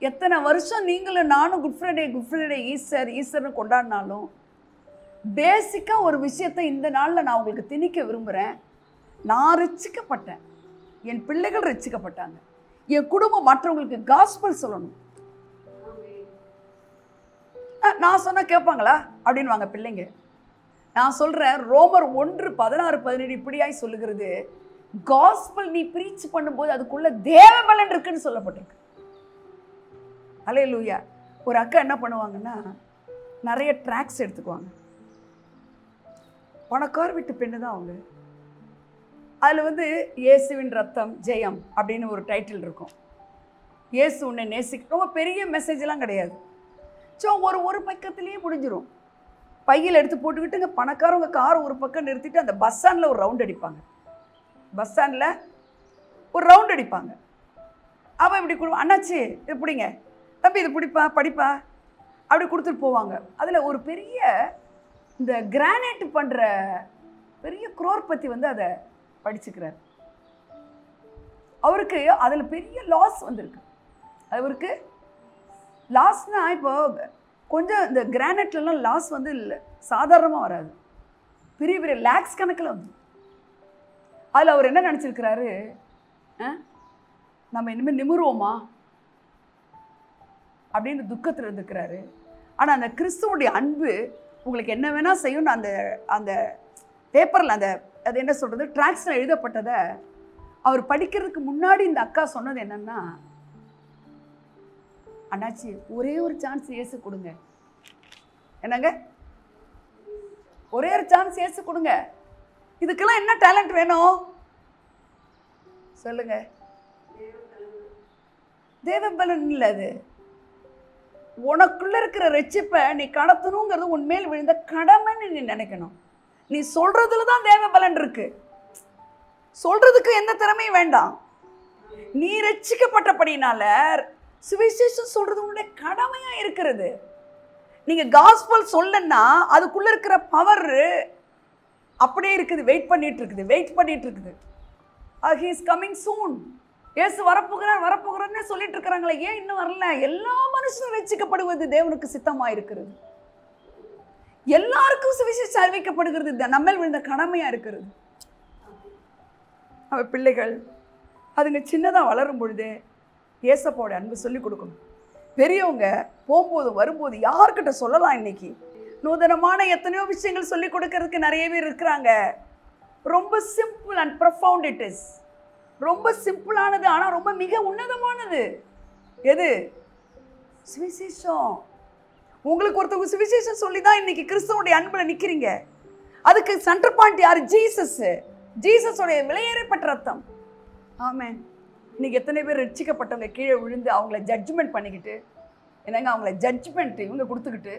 எத்தனை வருஷம் நீங்களும் நானும் குட் ஃப்ரைடே ஈஸ்டர்னு கொண்டாடினாலும் பேசிக்காக ஒரு விஷயத்தை இந்த நாளில் நான் உங்களுக்கு திணிக்க விரும்புகிறேன். நான் ரட்சிக்கப்பட்டேன், என் பிள்ளைகள் ரட்சிக்கப்பட்டாங்க, என் குடும்பம் மற்றவங்களுக்கு காஸ்பல் சொல்லணும். நான் சொன்னால் கேட்பாங்களா அப்படின்னு வாங்க பிள்ளைங்க. நான் சொல்கிறேன், ரோமர் 1:16-17 இப்படியாய் சொல்லுகிறது, காஸ்பல் நீ ப்ரீச் பண்ணும்போது அதுக்குள்ள தேவ பலன் இருக்குன்னு சொல்லப்பட்டிருக்கு. ஹல்லேலூயா. ஒரு அக்கா என்ன பண்ணுவாங்கன்னா, நிறைய ட்ராக்ஸ் எடுத்துக்குவாங்க. பணக்கார வீட்டு பெண்ணு தான் அவங்க. அதில் இயேசுவின் ரத்தம் ஜெயம் அப்படின்னு ஒரு டைட்டில் இருக்கும். இயேசு உன்னை நேசிக்க, ரொம்ப பெரிய மெசேஜெலாம் கிடையாது. ஸோ ஒரு பக்கத்துலேயே முடிஞ்சிடும். பையில் எடுத்து போட்டுக்கிட்டு பணக்காரவங்க காரை ஒரு பக்கம் நிறுத்திட்டு அந்த பஸ் ஸ்டாண்டில் ஒரு ரவுண்ட் அடிப்பாங்க. அவன் இப்படி அண்ணாச்சி இது பிடிங்க, தம்பி இது பிடிப்பா படிப்பா அப்படி கொடுத்துட்டு போவாங்க. அதில் ஒரு பெரிய இந்த கிரானைட் பண்ணுற பெரிய குரோர்பதி அதை படிச்சுக்கிறார். அவருக்கு அதில் பெரிய லாஸ் வந்திருக்கு. அவருக்கு லாஸ்னா இப்போ கொஞ்சம் இந்த கிரானைட்லாம் லாஸ் இல்லை, சாதாரணமாக வராது, பெரிய பெரிய லேக்ஸ் கணக்கில் அதில் அவர் என்ன நினச்சிருக்கிறாரு, நம்ம இனிமேல் நிமிருவோமா அப்படின்னு துக்கத்தில் இருந்துக்கிறாரு. ஆனால் அந்த கிறிஸ்துவோடைய அன்பு உங்களுக்கு என்ன வேணால் செய்யணும். அந்த அந்த பேப்பரில் அது என்ன சொல்கிறது, ட்ராக்ஸில் எழுதப்பட்டதை அவர் படிக்கிறதுக்கு முன்னாடி இந்த அக்கா சொன்னது என்னன்னா, அண்ணாச்சி ஒரே ஒரு சான்ஸ் இயேசு கொடுங்க. என்னங்க, ஒரே ஒரு சான்ஸ் இயேசு கொடுங்க. இதுக்கெல்லாம் என்ன டேலண்ட் வேணும் சொல்லுங்க? தேவபலன் இல்லை, அது உனக்குள்ள இருக்கிற ரட்சிப்பை நீ கடத்தணுங்கிறது உன்மேல் விழுந்த கடமைன்னு நீ நினைக்கணும். நீ சொல்றதுல தான் தேவபலன் இருக்கு. சொல்றதுக்கு எந்த திறமையும் வேண்டாம். நீ ரட்சிக்கப்பட்டபடினால சுவிசேஷம் சொல்றது உன்னுடைய கடமையா இருக்கிறது. நீங்க காஸ்பல் சொல்லன்னா அதுக்குள்ள இருக்கிற பவர் அப்படியே இருக்குது, வெயிட் பண்ணிட்டு இருக்குது. He is coming soon. இயேசு வரப்போகிறார்னே சொல்லிட்டு இருக்கிறாங்களே, ஏன் இன்னும் வரல? எல்லா மனுஷனும் ரட்சிக்கப்படுவது தேவனுக்கு சித்தமா இருக்கிறது. எல்லாருக்கும் சுவிசேஷம் அறிவிக்கப்படுகிறது, நம்ம விழுந்த கடமையா இருக்கிறது. நம்ம பிள்ளைகள் அதுங்க சின்னதாக வளரும் பொழுது ஏசப்பாவோட அன்பு சொல்லி கொடுக்கணும். பெரியவங்க போகும்போது வரும்போது யார்கிட்ட சொல்லலாம்? இன்னைக்கு நூதனமான எத்தனையோ விஷயங்கள் சொல்லி கொடுக்கறதுக்கு நிறைய பேர் இருக்கிறாங்க. ரொம்ப simple and profound it is. ரொம்ப சிம்பிளானது, ஆனால் ரொம்ப மிக உன்னதமானது. எது? சுவிசேஷம். உங்களுக்கு ஒருத்தவங்க சுவிசேஷம் சொல்லி தான் இன்னைக்கு கிறிஸ்துவோடைய அன்பில் நிற்கிறீங்க. அதுக்கு சென்டர் பாயிண்ட் யார்? ஜீசஸ். ஜீசஸோடைய விலையேறப்பட்ட ரத்தம். ஆமென். இன்னைக்கு எத்தனை பேர் ரட்சிக்கப்பட்டவங்க கீழே விழுந்து அவங்கள ஜட்ஜ்மெண்ட் பண்ணிக்கிட்டு, என்னங்க அவங்கள ஜட்ஜ்மெண்ட் இவங்க கொடுத்துக்கிட்டு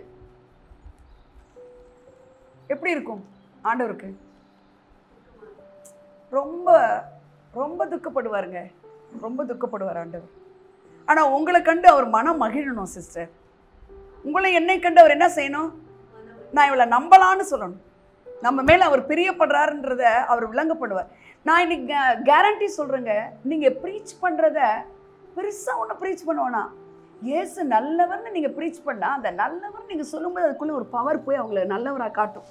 எப்படி இருக்கும் ஆண்டவருக்கு? ரொம்ப ரொம்ப துக்கப்படுவாருங்க, ரொம்ப துக்கப்படுவார் ஆண்டவர். ஆனால் உங்களை கண்டு அவர் மனம் மகிழணும் சிஸ்டர். உங்களை என்னை கண்டு அவர் என்ன செய்யணும்? நான் இவளை நம்பலான்னு சொல்லணும். நம்ம மேலே அவர் பிரியப்படுறாருன்றத அவர் விளங்கப்படுவார். நான் இன்னைக்கு கேரண்டி சொல்கிறேங்க, நீங்கள் ப்ரீச் பண்ணுறத பெருசாக ஒன்று ப்ரீச் பண்ணுவோன்னா, இயேசு நல்லவர்னு நீங்கள் ப்ரீச் பண்ணால் அந்த நல்லவர் நீங்கள் சொல்லும்போது அதுக்குள்ளே ஒரு பவர் போய் அவங்கள நல்லவராக காட்டும்.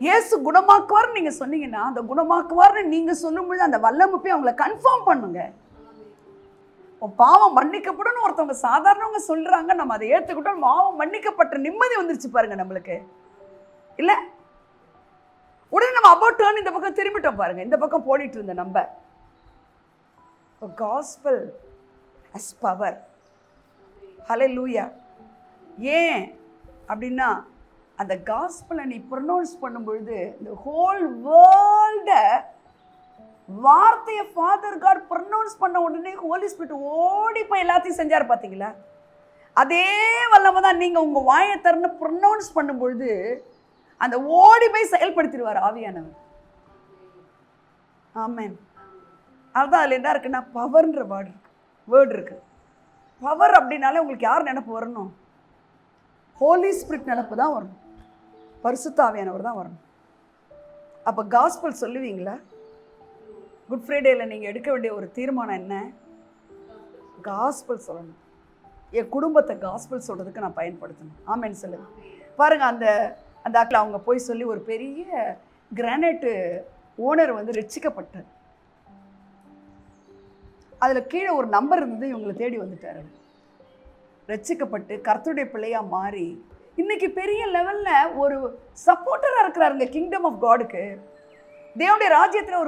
இயேசு குணமாக்குவார்னு நீங்கள் சொன்னீங்கன்னா அந்த குணமாக்குவார்னு நீங்கள் சொல்லும்போது அந்த வல்லமை போய் அவங்கள கன்ஃபார்ம் பண்ணுங்க. பாவம் மன்னிக்கப்படும் ஒருத்தவங்க சாதாரணவங்க சொல்கிறாங்க, நம்ம அதை ஏற்றுக்கிட்டோம், பாவம் மன்னிக்கப்பட்ட நிம்மதி வந்துருச்சு பாருங்க நம்மளுக்கு. இல்லை உடனே நம்ம அபவுட் டர்ன் இந்த பக்கம் திரும்பிட்டோம் பாருங்க. இந்த பக்கம் போடிட்டு இருந்த நம்ம காஸ்பல் as பவர். ஹல்லேலூயா. ஏன் அப்படின்னா அந்த காஸ்பலை நீ ப்ரொனவுன்ஸ் பண்ணும்பொழுது இந்த ஹோல் வேர்ல்ட வார்த்தையை ஃபாதர் காட் ப்ரொனவுன்ஸ் பண்ண உடனே ஹோலி ஸ்பிரிட் ஓடி போய் எல்லாத்தையும் செஞ்சார். பார்த்தீங்களா? அதே வல்லமை தான் நீங்கள் உங்கள் வாயை திறந்து ப்ரொனவுன்ஸ் பண்ணும்பொழுது அந்த ஓடி போய் செயல்படுத்திடுவார் ஆவியானவர். ஆமென். அதுதான் அதில் என்ன இருக்குன்னா பவர்ன்ற வேர்டு இருக்கு. பவர் அப்படின்னாலே உங்களுக்கு யார் நினைப்பு வரணும்? ஹோலி ஸ்பிரிட் நினைப்பு தான் வரணும், பரிசுத்த ஆவியானவர் தான் வரணும். அப்போ காஸ்பல் சொல்லுவீங்களா? குட் ஃப்ரைடேயில் நீங்கள் எடுக்க வேண்டிய ஒரு தீர்மானம் என்ன? காஸ்பல் சொல்லணும். என் குடும்பத்தை காஸ்பல் சொல்கிறதுக்கு நான் பயன்படுத்தணும். ஆமென் சொல்லுங்க. பாருங்கள், அந்த ஆக்கில் அவங்க போய் சொல்லி ஒரு பெரிய கிரானைட்டு ஓனர் வந்து ரட்சிக்கப்பட்டார். அதில் கீழே ஒரு நம்பர் இருந்தது, இவங்களை தேடி வந்துட்டார். ரட்சிக்கப்பட்டு கர்த்தருடைய பிள்ளையாக மாறி இன்னைக்கு பெரிய லெவலில் ஒரு சப்போர்ட்டராக இருக்கிறாருங்க கிங்டம் ஆஃப் காடுக்கு. தேவனுடைய ராஜ்யத்தில்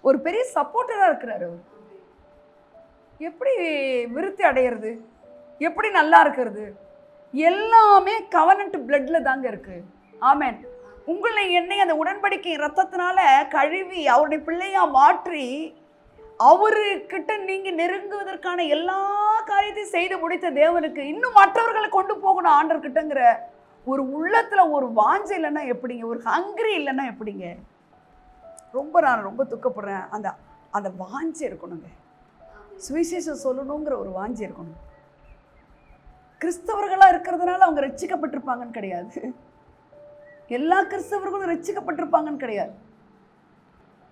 ஒரு பெரிய சப்போர்ட்டராக இருக்கிறாரு. அவர் எப்படி விருத்தி அடையிறது, எப்படி நல்லா இருக்கிறது, எல்லாமே கவனன்ட் பிளட்ல தாங்க இருக்கு. ஆமென். உங்களை என்னை அந்த உடன்படிக்கை ரத்தத்தினால கழுவி அவருடைய பிள்ளையா மாற்றி அவருக்கிட்ட நீங்க நெருங்குவதற்கான எல்லா காரியத்தையும் செய்து முடித்த தேவனுக்கு இன்னும் மற்றவர்களை கொண்டு போகணும் ஆண்டவர்கிட்டங்கிற ஒரு உள்ளத்துல ஒரு வாஞ்சை இல்லைன்னா எப்படிங்க? ஒரு ஹங்கிரி இல்லைன்னா எப்படிங்க? நான் ரொம்ப துக்கப்படுறேன். அந்த வாஞ்சை இருக்கணுங்க. சுவிசேஷம் சொல்லணுங்கிற ஒரு வாஞ்சை இருக்கணும். கிறிஸ்தவர்களாக இருக்கிறதுனால அவங்க ரட்சிக்கப்பட்டிருப்பாங்கன்னு கிடையாது. எல்லா கிறிஸ்தவர்களும் ரட்சிக்கப்பட்டிருப்பாங்கன்னு கிடையாது.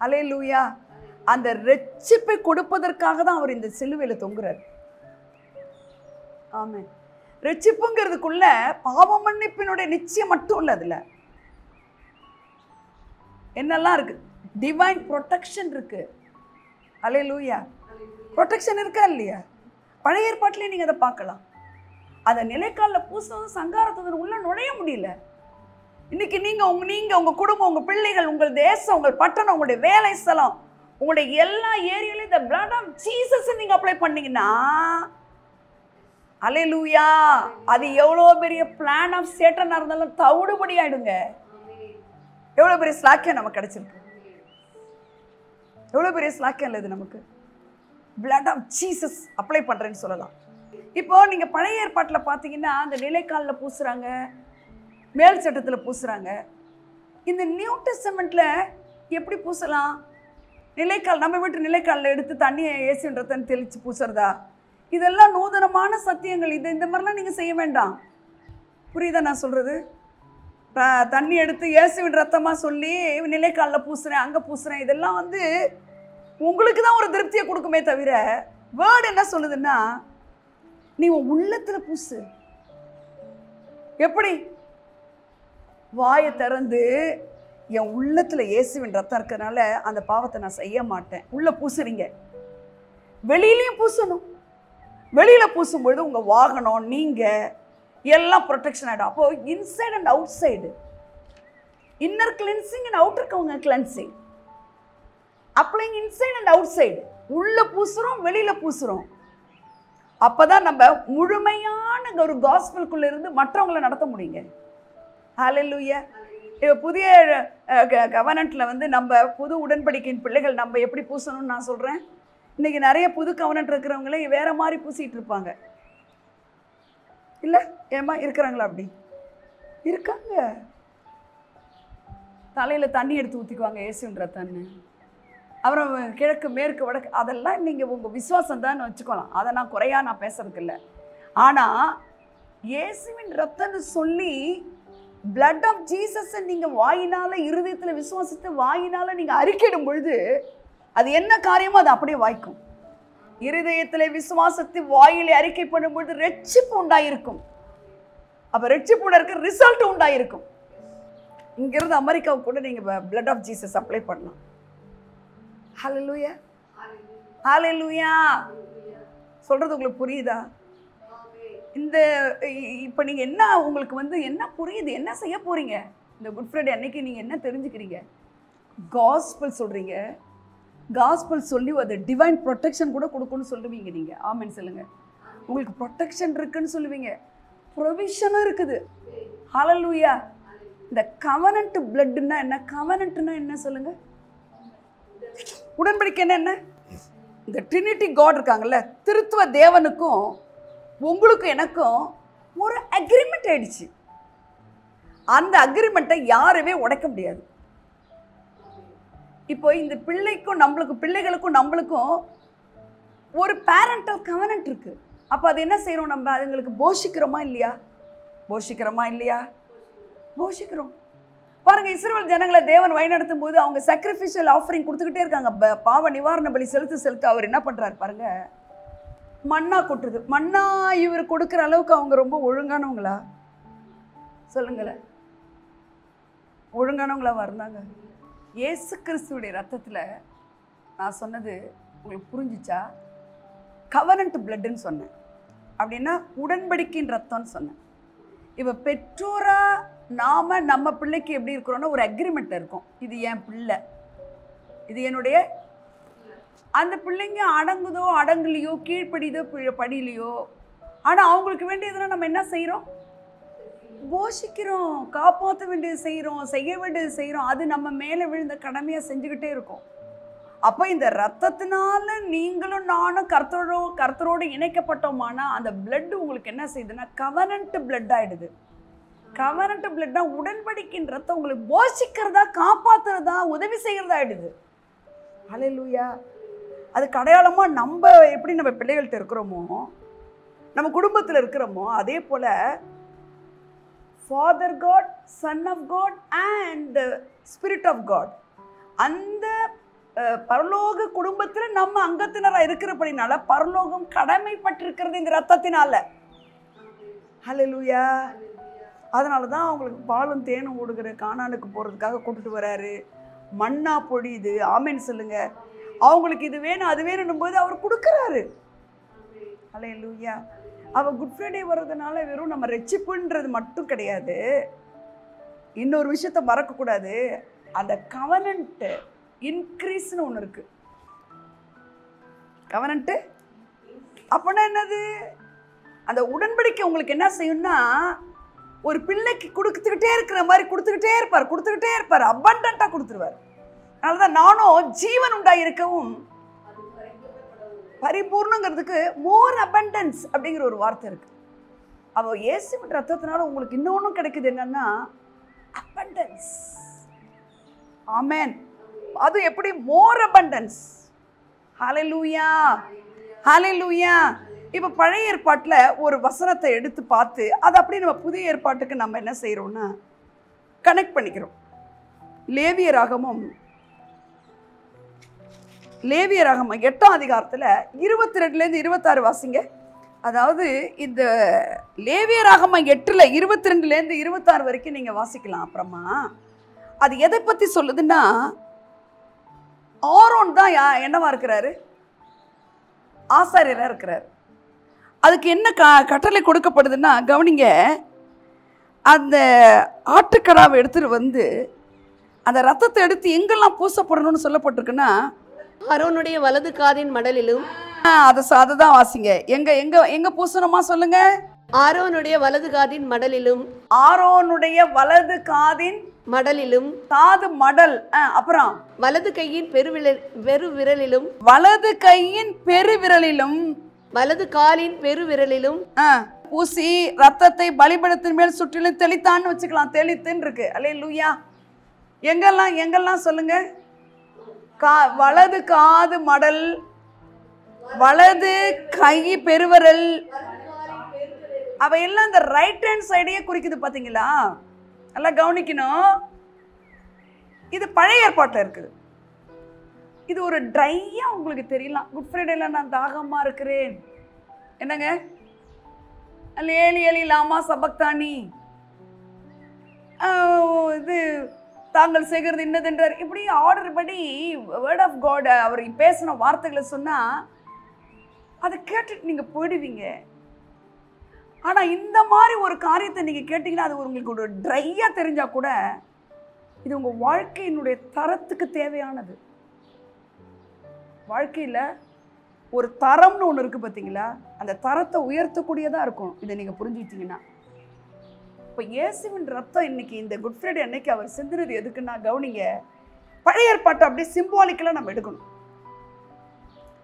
அல்லேலூயா. அந்த ரட்சிப்பை கொடுப்பதற்காக தான் அவர் இந்த சிலுவையில் தொங்குறார். ஆமென். ரட்சிப்புங்கிறதுக்குள்ள பாவ மன்னிப்பினுடைய நிச்சயம் மட்டும் இல்லை, அதில் என்னெல்லாம் இருக்கு? டிவைன் ப்ரொடெக்ஷன் இருக்கு. அல்லேலூயா. ப்ரொடெக்ஷன் இருக்கா இல்லையா? பழைய ஏற்பாட்டிலே நீங்கள் அதை பார்க்கலாம். அதை நிலைக்காலில் பூசவும் சங்காரத்துடன் உள்ள நுழைய முடியல. இன்னைக்கு நீங்கள் உங்கள் குடும்பம், உங்கள் பிள்ளைகள், உங்கள் தேசம், உங்கள் பட்டணம், உங்களுடைய வேலை ஸ்தலம், உங்களுடைய எல்லா ஏரியாலையும் இந்த பிளட் ஆஃப் ஜீசஸ் நீங்கள் அப்ளை பண்ணீங்கன்னா, அல்லேலூயா, அது எவ்வளோ பெரிய பிளான் ஆஃப் சேட்டனாக இருந்தாலும் தவிடுபடி ஆயிடுங்க. எவ்வளோ பெரிய ஸ்லாக்கியம் நமக்கு கிடைச்சிருக்கு. எவ்வளோ பெரிய ஸ்லாக்கியம் இல்லை இது நமக்கு. பிளட் ஆஃப் ஜீசஸ் அப்ளை பண்ணுறேன்னு சொல்லலாம். இப்போ நீங்கள் பழைய ஏற்பாட்டில் பார்த்தீங்கன்னா அந்த நிலைக்காலில் பூசுகிறாங்க, மேல் சட்டத்தில் பூசுகிறாங்க. இந்த நியூ டெஸ்டமெண்ட்டில் எப்படி பூசலாம்? நிலைக்கால், நம்ம வீட்டு நிலைக்காலில் எடுத்து தண்ணியை ஏசுன்றதன்னு தெளித்து பூசுறதா? இதெல்லாம் நூதனமான சத்தியங்கள். இந்த மாதிரிலாம் நீங்கள் செய்ய வேண்டாம். புரியுதா நான் சொல்கிறது? தண்ணி எடுத்து இயேசுவின் ரத்தமாக சொல்லி நிலைக்காலில் பூசுகிறேன், அங்கே பூசுகிறேன், இதெல்லாம் வந்து உங்களுக்கு தான் ஒரு திருப்தியை கொடுக்குமே தவிர, வேர்டு என்ன சொல்லுதுன்னா நீ உன் உள்ளத்தில் பூசு. எப்படி? வாயை திறந்து என் உள்ளத்தில் இயேசுவின் ரத்தம் இருக்கிறதுனால அந்த பாவத்தை நான் செய்ய மாட்டேன். உள்ளே பூசுறீங்க, வெளியிலையும் பூசணும். வெளியில் பூசும்பொழுது உங்கள் வாகனம், நீங்கள் எல்லாம் ப்ரொடெக்ஷன் ஆகிடும். அப்போது inside and outside, inner cleansing and outer cleansing, applying inside and outside. உள்ளே பூசுகிறோம், வெளியில் பூசுகிறோம். அப்போ தான் நம்ம முழுமையான ஒரு காஸ்பலுக்குள்ளே இருந்து மற்றவங்களை நடத்த முடியுங்க. ஹல்லேலூயா. இப்போ புதிய கவர்னண்ட்டில் வந்து நம்ம புது உடன்படிக்கையின் பிள்ளைகள் நம்ம எப்படி பூசணும்னு நான் சொல்கிறேன். இன்றைக்கி நிறைய புது கவர்னண்ட் இருக்கிறவங்களே வேறு மாதிரி பூசிகிட்டு இருப்பாங்க. இல்லை ஏமா இருக்கிறாங்களா? அப்படி இருக்காங்க. தலையில் தண்ணி எடுத்து ஊற்றிக்குவாங்க இயேசுவின் ரத்தம்னு. அப்புறம் கிழக்கு மேற்கு வடக்கு அதெல்லாம் நீங்கள் உங்கள் விசுவாசம் தான் வச்சுக்கலாம். அதை நான் குறையாக நான் பேசுறதுக்கு இல்லை. ஆனால் இயேசுவின் ரத்தம்னு சொல்லி பிளட் ஆஃப் ஜீசஸை நீங்கள் வாயினால் இருதயத்தில் விசுவாசத்தை வாயினால் நீங்கள் அறிக்கையிடும் பொழுது அது என்ன காரியமோ அது அப்படியே வாய்க்கும். இருதயத்தில் விசுவாசத்தை வாயிலே அறிக்கை பண்ணும் பொழுது ரட்சிப்பு உண்டாயிருக்கும். அப்போ ரட்சிப்பு இருக்க ரிசல்ட் உண்டாயிருக்கும். இங்கிருந்து அமெரிக்காவுக்கு கூட நீங்கள் பிளட் ஆஃப் ஜீசஸ் அப்ளை பண்ணலாம். ஹல்லேலூயா, ஹல்லேலூயா. சொல்கிறது உங்களுக்கு புரியுதா? இந்த இப்போ நீங்கள் என்ன உங்களுக்கு வந்து என்ன புரியுது, என்ன செய்ய போகிறீங்க இந்த குட் ஃப்ரைடே அன்னைக்கு? நீங்கள் என்ன தெரிஞ்சுக்கிறீங்க? காஸ்பல் சொல்கிறீங்க. காஸ்பல் சொல்லி அது டிவைன் ப்ரொடெக்ஷன் கூட கொடுக்குன்னு சொல்லுவீங்க நீங்கள். ஆமென் சொல்லுங்கள். உங்களுக்கு ப்ரொடெக்ஷன் இருக்குன்னு சொல்லுவீங்க, ப்ரொவிஷனும் இருக்குது. ஹல்லேலூயா. இந்த கவர்னண்ட் பிளட்னா என்ன? கவர்னண்ட்னா என்ன சொல்லுங்கள்? உடன்படிக்கை என்ன? இந்த ட்ரினிட்டி காட் இருக்காங்கல்ல, திருத்துவ தேவனுக்கும் உங்களுக்கும் எனக்கும் ஒரு அக்ரிமெண்ட் ஆயிடுச்சு. அந்த அக்ரிமெண்ட்டை யாருமே உடைக்க முடியாது. இப்போ இந்த பிள்ளைக்கும் நம்மளுக்கும், பிள்ளைகளுக்கும் நம்மளுக்கும் ஒரு பேரண்டல் கவர்னண்ட் இருக்கு. அப்போ அது என்ன செய்யறோம்? நம்ம அதுங்களுக்கு போஷிக்கிறோமா இல்லையா? போஷிக்கிறோமா இல்லையா? போஷிக்கிறோம். பாருங்க, இஸ்ரவேல் ஜனங்களை தேவன் வழிநடத்தும் போது அவங்க சாக்ரிஃபிஷியல் ஆஃபரிங் கொடுத்துக்கிட்டே இருக்காங்க. பாவ நிவாரண பலி செலுத்த அவர் என்ன பண்றாரு பாருங்க, மண்ணா கொட்டுறது. மண்ணா இவர் கொடுக்குற அளவுக்கு அவங்க ரொம்ப ஒழுங்கானவங்களா? சொல்லுங்களேன், ஒழுங்கானவங்களா இருந்தாங்க. இயேசு கிறிஸ்துவுடைய ரத்தத்தில் நான் சொன்னது உங்களுக்கு புரிஞ்சிச்சா? கவர்னண்ட் பிளட்னு சொன்னேன். அப்படின்னா உடன்படிக்கையின் ரத்தம்னு சொன்னேன். இப்போ பெற்றோராக நாம் நம்ம பிள்ளைக்கு எப்படி இருக்கிறோன்னா ஒரு அக்ரிமெண்ட் இருக்கும். இது என் பிள்ளை, இது என்னுடைய. அந்த பிள்ளைங்க அடங்குதோ அடங்குலையோ, கீழ்ப்படிதோ படியிலையோ, ஆனால் அவங்களுக்கு வேண்டியதுன்னா நம்ம என்ன செய்கிறோம்? போஷிக்கிறோம், காப்பாற்ற வேண்டியது செய்கிறோம், செய்ய வேண்டியது செய்கிறோம். அது நம்ம மேலே விழுந்த கடமையாக செஞ்சுக்கிட்டே இருக்கும். அப்போ இந்த ரத்தத்தினால நீங்களும் நானும் கர்த்தரோடு இணைக்கப்பட்டோமானா அந்த பிளட் உங்களுக்கு என்ன செய்யுதுன்னா கவர்னண்ட் பிளட் ஆகிடுது. கவர்னண்ட் பிளட்னா உடன்படிக்கையின் ரத்தம் உங்களுக்கு போஷிக்கிறதா, காப்பாற்றுறதா, உதவி செய்கிறதா ஆகிடுது. ஹல்லேலூயா. அதுக்கு அடையாளமாக நம்ம எப்படி நம்ம பிள்ளைகள்கிட்ட இருக்கிறோமோ, நம்ம குடும்பத்தில் இருக்கிறோமோ, அதே போல் Father God, Son of God and Spirit of God, அந்த பரலோக குடும்பத்தில் நம்ம அங்கத்தினராக இருக்கிறபடினால பரலோகம் கடமைப்பட்டிருக்கிறது இந்த ரத்தத்தினால. ஹல்லேலூயா. அதனால தான் அவங்களுக்கு பாலும் தேனும் ஓடுகிற கானானுக்கு போகிறதுக்காக கூப்பிட்டு வராரு. மண்ணா பொழியுது. ஆமென் சொல்லுங்க. அவங்களுக்கு இது வேணும் அது வேணும் போது அவர் கொடுக்குறாரு. ஹல்லேலூயா. அவள் குட் ஃப்ரைடே வர்றதுனால வெறும் நம்ம ரட்சிப்புன்றது மட்டும் கிடையாது. இன்னொரு விஷயத்த மறக்கக்கூடாது. அந்த கவர்னண்ட் இன்க்ரீஸ்னு ஒன்று இருக்குது. கவர்னண்ட்டு அப்படின்னா என்னது? அந்த உடன்படிக்கை உங்களுக்கு என்ன செய்யும்னா ஒரு பிள்ளைக்கு கொடுத்துக்கிட்டே இருக்கிற மாதிரி கொடுத்துக்கிட்டே இருப்பார். அபண்டண்ட்டாக கொடுத்துருவார். அதனால தான் நானும் ஜீவன் உண்டாயிருக்கவும் பரிபூர்ணங்கிறதுக்கு மோர் அபண்டன்ஸ் அப்படிங்கிற ஒரு வார்த்தை இருக்கு. அவள் இயேசுவின் ரத்தத்தினால உங்களுக்கு இன்னொன்னும் கிடைக்குது. என்னன்னா அபண்டன்ஸ். ஆமென். அது எப்படி? மோர் அபண்டன்ஸ். ஹல்லேலூயா, ஹல்லேலூயா. இப்போ பழைய ஏற்பாட்டில் ஒரு வசனத்தை எடுத்து பார்த்து அதை அப்படியே நம்ம புதிய ஏற்பாட்டுக்கு நம்ம என்ன செய்கிறோம்னா கனெக்ட் பண்ணிக்கிறோம். லேவியராகமம் 8ஆம் அதிகாரத்தில் 22லேருந்து 26 வாசிங்க. அதாவது இந்த லேவியராகமம் 8ல் 22லேருந்து 26 வரைக்கும் நீங்கள் வாசிக்கலாம். அப்புறமா அது எதை பற்றி சொல்லுதுன்னா, ஆரோன் தான் என்னவா இருக்கிறாரு? ஆசாரியராக இருக்கிறார். அதுக்கு என்ன கட்டளை கொடுக்கப்படுதுன்னா, கவனிங்க, அந்த ஆட்டுக்கடாவை எடுத்துகிட்டு வந்து அந்த ரத்தத்தை எடுத்து எங்கெல்லாம் பூசப்படணும்னு சொல்லப்பட்டிருக்குன்னா, ஆரோனுடைய வலது காதின் மடலிலும். அதுதான் வாசிங்க. எங்க எங்க எங்க பூசணுமா சொல்லுங்க? ஆரோனுடைய வலது காதின் மடலிலும். ஆரோனுடைய வலது காதின் மடலிலும். காது மடல். அப்புறம் வலது கையின் பெருவிரலிலும். வலது கையின் பெருவிரலிலும். வலது காலின் பெருவிரலிலும் பூசி ரத்தத்தை பலிபீடத்தின் மேல் சுற்றிலும் தெளித்தான்னு வச்சுக்கலாம். தெளித்துன்னு இருக்கு. அல்லேலூயா. எங்கெல்லாம் எங்கெல்லாம் சொல்லுங்க? வலது காது மடல், வலது கை பெருவிரல், அவையெல்லாம் இந்த ரைட் ஹேண்ட் சைடையே குறிக்குது. பார்த்தீங்களா? நல்லா கவனிக்கணும். இது பழைய ஏற்பாட்டில் இருக்குது. இது ஒரு ட்ரையா உங்களுக்கு தெரியலாம். குட் ஃப்ரைடேல நான் தாகமா இருக்கிறேன், என்னங்க, ஏலி ஏலி லாமா சபக்தானி, இது தாங்கள் செய்கிறது இன்னதென்றார், இப்படி ஆர்டர் படி வேர்ட் ஆஃப் காட் அவர் பேசின வார்த்தைகளை சொன்னா அதை கேட்டுட்டு நீங்க போயிடுவீங்க. ஆனா இந்த மாதிரி ஒரு காரியத்தை நீங்க கேட்டீங்கன்னா அது உங்களுக்கு ஒரு ட்ரையா தெரிஞ்சா கூட இது உங்க வாழ்க்கையினுடைய தரத்துக்கு தேவையானது. வாழ்க்கையில ஒரு தரம்னு ஒன்று இருக்கு பார்த்தீங்களா? அந்த தரத்தை உயர்த்தக்கூடியதா இருக்கும். இதை நீங்க புரிஞ்சுக்கிட்டீங்கன்னா, இப்போ இயேசுவின் ரத்தம் இன்னைக்கு இந்த குட் ஃப்ரைடே அன்னைக்கு அவர் சிந்தினது எதுக்குன்னா, கவனிங்க, பழைய ஏற்பாட்டை அப்படியே சிம்பாலிக்கலாக நம்ம எடுக்கணும்.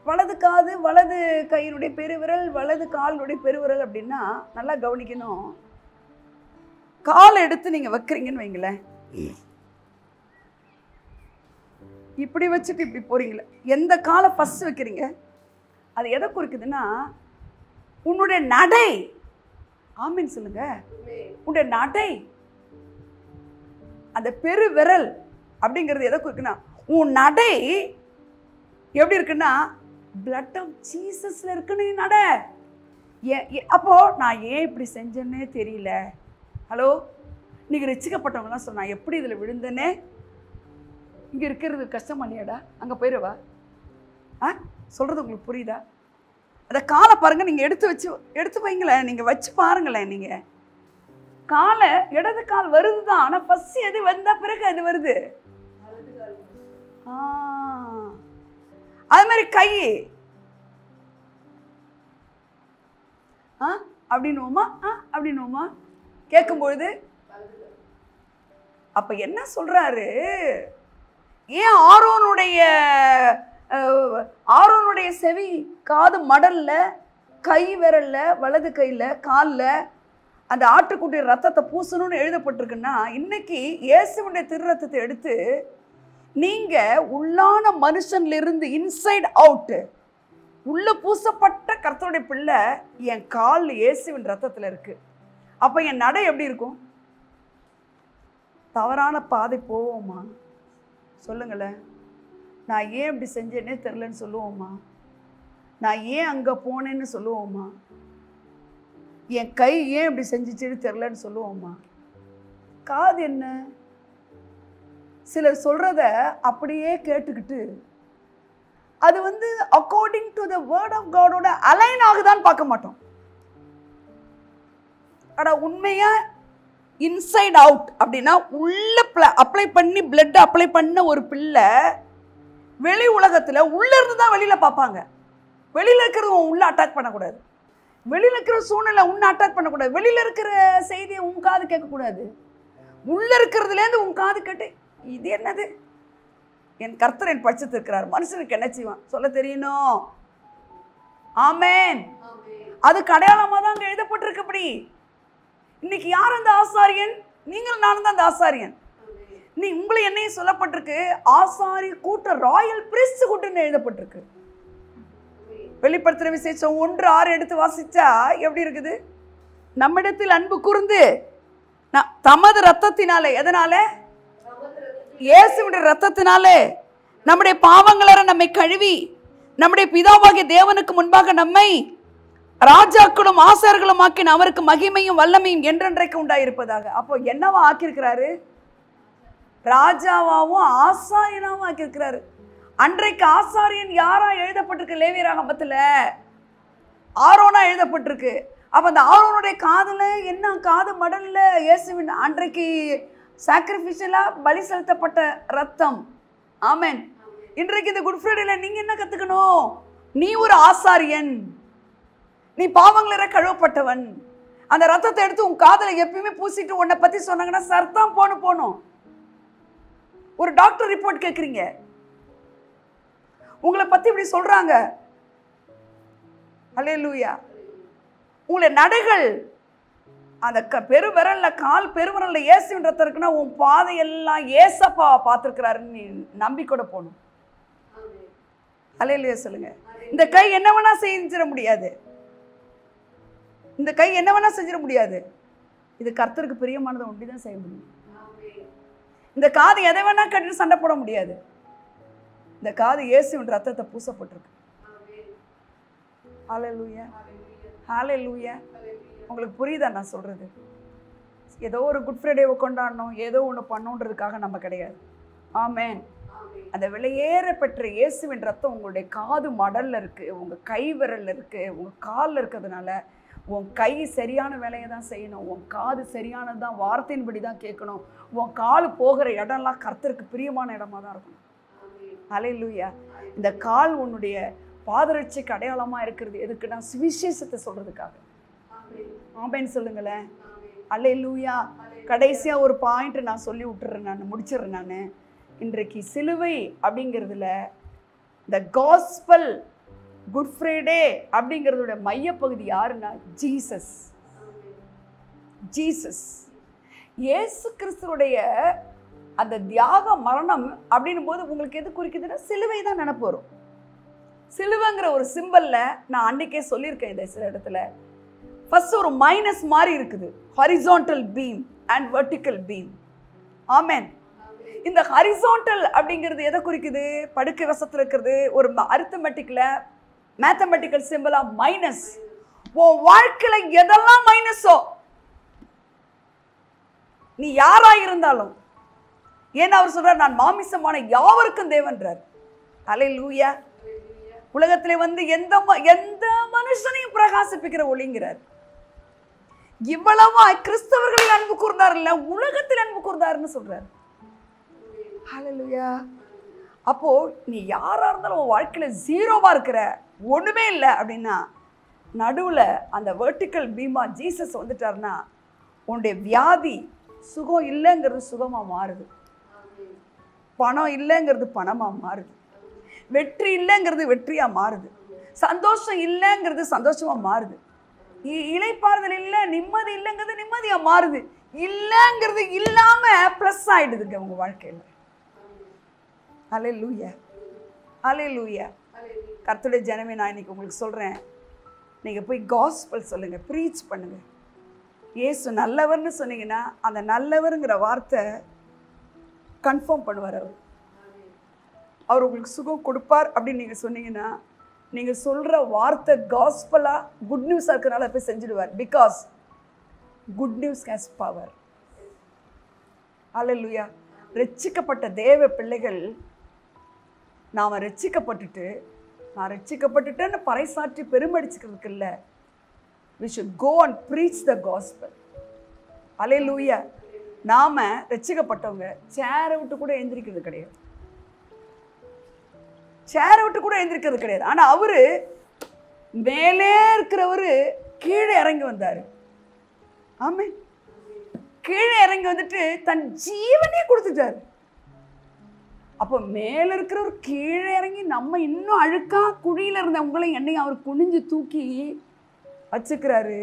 வலது காது, வலது கையினுடைய பெருவிரல், வலது காலினுடைய பெருவிரல் அப்படின்னா நல்லா கவனிக்கணும். காலை எடுத்து நீங்க வைக்கிறீங்கன்னு வைங்களேன், இப்படி வச்சுட்டு இப்படி போறீங்களே, எந்த காலை ஃபர்ஸ்ட் வைக்கிறீங்க? அது எதை குறிக்குதுன்னா உன்னுடைய நடை. ஆமீன் சொல்லுங்க. உன்னுடைய நடை, அந்த பெருவிரல் அப்படிங்கிறது எதை குறிக்குன்னா உன் நடை எப்படி இருக்குன்னா பிளட் ஆஃப் ஜீசஸ்ல இருக்குன்னு நட. அப்போ நான் ஏன் இப்படி செஞ்சேன்னே தெரியல. ஹலோ, நீங்க ரட்சிக்கப்பட்டவங்கலாம் சொன்னா எப்படி இதுல விழுந்தனே? இங்க இருக்கிறது கஷ்டமா இல்லையாடா? அங்க போயிடுவா. சொல்றது உங்களுக்கு புரியுதா? அந்த காலை பாருங்க, நீங்க எடுத்து வைங்களேன், நீங்க வச்சு பாருங்களேன். நீங்க காலை, இடது கால் வருதுதான், ஆனா ஃபர்ஸ்ட் எது வந்தா பிறகு அது வருது. அது மாதிரி கை அப்படின்னுவோமா அப்படின்னுவோமா கேட்கும்பொழுது. அப்ப என்ன சொல்றாரு? ஏன் ஆரோனுடைய செவி காது மடல்ல, கை விரல்ல, வலது கையில, கால்ல அந்த ஆட்டுக்குட்டி ரத்தத்தை பூசணும்னு எழுதப்பட்டிருக்குன்னா, இன்னைக்கு இயேசுவுடைய திரு ரத்தத்தை எடுத்து நீங்க உள்ளான மனுஷன்ல இருந்து இன்சைட் அவுட் உள்ள பூசப்பட்ட கர்த்தருடைய பிள்ளை என் கால் இயேசுவின் ரத்தத்துல இருக்கு. அப்ப என் நடை எப்படி இருக்கும்? தவறான பாதை போவோமா? சொல்லுங்களேன். நான் ஏன் இப்படி செஞ்சேன்னே தெரிலன்னு சொல்லுவோமா? நான் ஏன் அங்க போனேன்னு சொல்லுவோமா? என் கை ஏன் இப்படி செஞ்சிச்சுன்னு தெரிலன்னு சொல்லுவோமா? காது என்ன? சிலர் சொல்றத அப்படியே கேட்டுக்கிட்டு அது according to the word of காடோட அலைன் ஆகுதான்னு பார்க்க மாட்டோம். ஆனா உண்மையா இன்சைட் அவுட் அப்படின்னா உள்ள அப்ளை பண்ணி பிளட் அப்ளை பண்ண ஒரு பிள்ளை வெளி உலகத்துல உள்ள இருந்து தான் வெளியில பார்ப்பாங்க. வெளியில இருக்கிறது உள்ள அட்டாக் பண்ணக்கூடாது. வெளியில இருக்கிற சூழ்நிலை உன்னை அட்டாக் பண்ணக்கூடாது. வெளியில இருக்கிற செய்தியை உன் காது கேட்கக்கூடாது. உள்ள இருக்கிறதுலேருந்து உன் காது கேட்டு இது என்னது? என் கர்த்தர் என் பட்சத்து இருக்கிறார், மனுஷனுக்கு என்ன செய்வான் சொல்ல தெரியணும். ஆமேன். அதுக்கு அடையாளமா தான் அங்க எழுதப்பட்டிருக்கு. அப்படி இன்னைக்கு யார் அந்த ஆசாரியன்? நீங்கள் நானும் தான் அந்த ஆசாரியன். நீ உங்களை என்னையும் சொல்லப்பட்டிருக்கு ஆசாரி கூட்ட, ராயல் பிரிஸ்ட் கூட்டம்னு எழுதப்பட்டிருக்கு. வெளிப்படுத்துற விசேஷம் 1:6 எடுத்து வாசிச்சா எப்படி இருக்குது? நம்மிடத்தில் அன்பு கூர்ந்து தமது ரத்தத்தினாலே, எதனால? இயேசுவின் ரத்தத்தினாலே நம்முடைய பாவங்கள நம்மை கழுவி நம்முடைய பிதாவாகிய தேவனுக்கு முன்பாக நம்மை ராஜாக்களும் ஆசார்களும் ஆக்கின அவருக்கு மகிமையும் வல்லமையும் என்றென்றைக்கு உண்டாயிருப்பதாக. அப்போ என்னவா ஆக்கியிருக்கிறாரு? ராஜாவாவும் ஆசாரியனாவும் ஆக்கியிருக்கிறாரு. அன்றைக்கு ஆசாரியன் யாரா எழுதப்பட்டிருக்கு? லேவியராகமத்துல ஆரோனா எழுதப்பட்டிருக்கு. அப்ப அந்த ஆரோனுடைய காதுல என்ன, காது மடல்ல இயேசுவின் அன்றைக்கு சாக்ரிஃபிஷியலா பலி செலுத்தப்பட்ட ரத்தம். ஆமென். இன்றைக்கு இந்த குட் ஃப்ரைடேல நீங்க என்ன கத்துக்கணும்? நீ ஒரு ஆசாரியன், நீ பாவங்கள கழுவப்பட்டவன். அந்த ரத்தத்தை எடுத்து உன் காதுல எப்பயுமே பூசிட்டு உன்னை பத்தி சொன்னாங்கன்னா சர்தான் போகணும். ஒரு டாக்டர் ரிப்போர்ட் கேட்குறீங்க, உங்களை பத்தி இப்படி சொல்றாங்க, அல்லேலூயா. உங்களை நடைகள் அந்த பெருவிரல்ல, கால் பெருவிரல்ல இயேசுவின் ரத்தம் இருக்குன்னா உன் பாதையெல்லாம் ஏசப்பா பார்த்துருக்கிறாருன்னு நீ நம்பிக்கூட போகணும். அல்லேலூயா சொல்லுங்க. இந்த கை என்ன வேணா செஞ்சிட முடியாது, இந்த கை என்ன வேணா செஞ்சிட முடியாது. இது கர்த்தருக்கு பிரியமானதை ஒன்றிதான் செய்ய முடியும். இந்த காது எதை வேணா கட்டிட்டு சண்டை போட முடியாது. இந்த காது இயேசுவின் ரத்தத்தை பூசப்பட்டிருக்கு. ஹல்லேலூயா, ஹல்லேலூயா. உங்களுக்கு புரியுதா நான் சொல்றது? ஏதோ ஒரு குட் ஃப்ரைடேவை கொண்டாடணும், ஏதோ ஒன்று பண்ணணுன்றதுக்காக நம்ம கிடையாது. ஆமென். அந்த விலையேற பெற்ற இயேசுவின் ரத்தம் உங்களுடைய காது மடல்ல இருக்கு, உங்க கை விரல்ல இருக்கு, உங்க காலில் இருக்கிறதுனால உன் கை சரியான வேலையை தான் செய்யணும், உன் காது சரியானது தான், வார்த்தையின்படி தான் கேட்கணும், உன் கால் போகிற இடம்லாம் கர்த்தருக்கு பிரியமான இடமா தான் இருக்கணும். அல்லேலூயா. இந்த கால் உன்னுடைய பாதரட்சைக்கு அடையாளமா இருக்கிறது எதுக்குன்னா சுவிசேஷத்தை சொல்றதுக்காக. ஆமென் சொல்லுங்களேன். அல்லேலூயா. கடைசியா ஒரு பாயிண்ட் நான் சொல்லி விட்டுறேன், நான் முடிச்சிடுறேன். நான் இன்றைக்கு சிலுவை அப்படிங்கிறதுல இந்த காஸ்பல் குட் ஃப்ரைடே அப்படிங்கிறதோட மையப்பகுதி யாருன்னா ஜீசஸ். ஜீசஸ் இயேசு கிறிஸ்துவுடைய அந்த தியாக மரணம் அப்படின்னும் போது உங்களுக்கு எது குறிக்குதுன்னா சிலுவை தான் நினைப்பு வரும். சிலுவைங்கிற ஒரு சிம்பல்ல நான் அன்னைக்கே சொல்லியிருக்கேன் இந்த சில இடத்துல. ஃபர்ஸ்ட் ஒரு மைனஸ் மாதிரி இருக்குது, horizontal beam and vertical beam. ஆமென். இந்த ஹாரிசான்டல் அப்படிங்கிறது எதை குறிக்குது? படுக்கை வசத்தில் இருக்கிறது ஒரு அரித்தமெட்டிக்ல மேத்தமெட்டிக்கல் சிம்பிளா மைனஸ். உன் வாழ்க்கையில எதெல்லாம் மைனஸோ, நீ யாரா இருந்தாலும், ஏன்னா அவர் சொல்றார் நான் மாமிசமான யாவருக்கும் தேவன்றார். அல்லேலூயா. உலகத்திலே வந்து எந்த மனுஷனையும் பிரகாசிப்பிக்கிற ஒளிங்கிறார். இவ்வளவா கிறிஸ்தவர்களில் அன்பு கூர்ந்தார் இல்ல, உலகத்தில் அன்பு கூர்ந்தாருன்னு சொல்றாரு. அல்லேலூயா. அப்போ நீ யாரா இருந்தாலும் உன் வாழ்க்கையில ஜீரோவா இருக்கிற, ஒண்ணுமே இல்லை அப்படின்னா, நடுவுல அந்த வெர்டிக்கல் பீமா ஜீசஸ் வந்துட்டாருன்னா உன்னுடைய வியாதி சுகம் இல்லைங்கிறது சுகமா மாறுது, பணம் இல்லைங்கிறது பணமா மாறுது, வெற்றி இல்லைங்கிறது வெற்றியா மாறுது, சந்தோஷம் இல்லைங்கிறது சந்தோஷமா மாறுது, இளைப்பாறுதல் இல்லை, நிம்மதி இல்லைங்கிறது நிம்மதியா மாறுது, இல்லைங்கிறது இல்லாம பிளஸ் ஆயிடுதுங்க உங்க வாழ்க்கையில. அல்லேலூயா, அல்லேலூயா. கர்த்தருடைய ஜனமே, நான் இன்னைக்கு உங்களுக்கு சொல்றேன், நீங்க போய் காஸ்பல் சொல்லுங்க, ப்ரீச் பண்ணுங்க. இயேசு நல்லவர்னு சொன்னீங்கன்னா அந்த நல்லவருங்கிற வார்த்தை கன்ஃபார்ம் பண்ணுவார். அவர் உங்களுக்கு சுகம் கொடுப்பார் அப்படின்னு நீங்க சொன்னீங்கன்னா, நீங்க சொல்ற வார்த்தை காஸ்பலா குட் நியூஸா இருக்கிறனால போய் செஞ்சிடுவார். Because good news has power. அல்லேலூயா. ரட்சிக்கப்பட்ட தேவ பிள்ளைகள் நாம ரட்சிக்கப்பட்டுட்டு, நான் ரட்சிக்கப்பட்டுட்டேன்னு பறைசாற்றி பெருமடிச்சுக்கிறதுக்கு இல்லை, we should go and preach the gospel. அல்லேலூயா. நாம ரட்சிக்கப்பட்டவங்க சேரை விட்டு கூட எந்திரிக்கிறது கிடையாது, சேரை விட்டு கூட எந்திரிக்கிறது கிடையாது. ஆனா அவரு மேலே இருக்கிறவரு கீழே இறங்கி வந்தாரு. ஆமென். கீழே இறங்கி வந்துட்டு தன் ஜீவனே கொடுத்துட்டாரு. அப்போ மேல இருக்கிறவர் கீழே இறங்கி நம்ம இன்னும் அழுக்கா குழியில இருந்த உங்களையும் என்னையும் அவர் குனிஞ்சு தூக்கி வச்சுக்கிறாரு.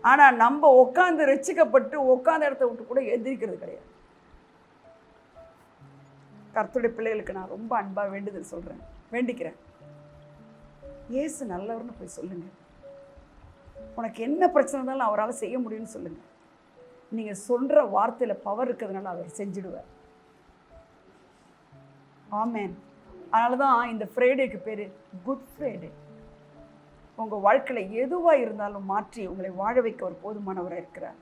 ஆனா நம்ம உட்காந்து ரட்சிக்கப்பட்டு உட்காந்த இடத்த விட்டு கூட எந்திரிக்கிறது கிடையாது. கர்த்தருடைய பிள்ளைகளுக்கு நான் ரொம்ப அன்பா வேண்டுதல் சொல்றேன், வேண்டிக்கிறேன். இயேசு நல்லவர்னு போய் சொல்லுங்க. உனக்கு என்ன பிரச்சனை இருந்தாலும் அவரால் செய்ய முடியும்னு சொல்லுங்க. நீங்க சொல்ற வார்த்தையில பவர் இருக்கிறதுனால அவர் செஞ்சிடுவார். ஆமென். அதனாலதான் இந்த ஃப்ரைடேக்கு பேரு குட் ஃப்ரைடே. உங்க வாழ்க்கையில எதுவா இருந்தாலும் மாற்றி உங்களை வாழ வைக்க ஒரு போதுமானவராக இருக்கிறார்.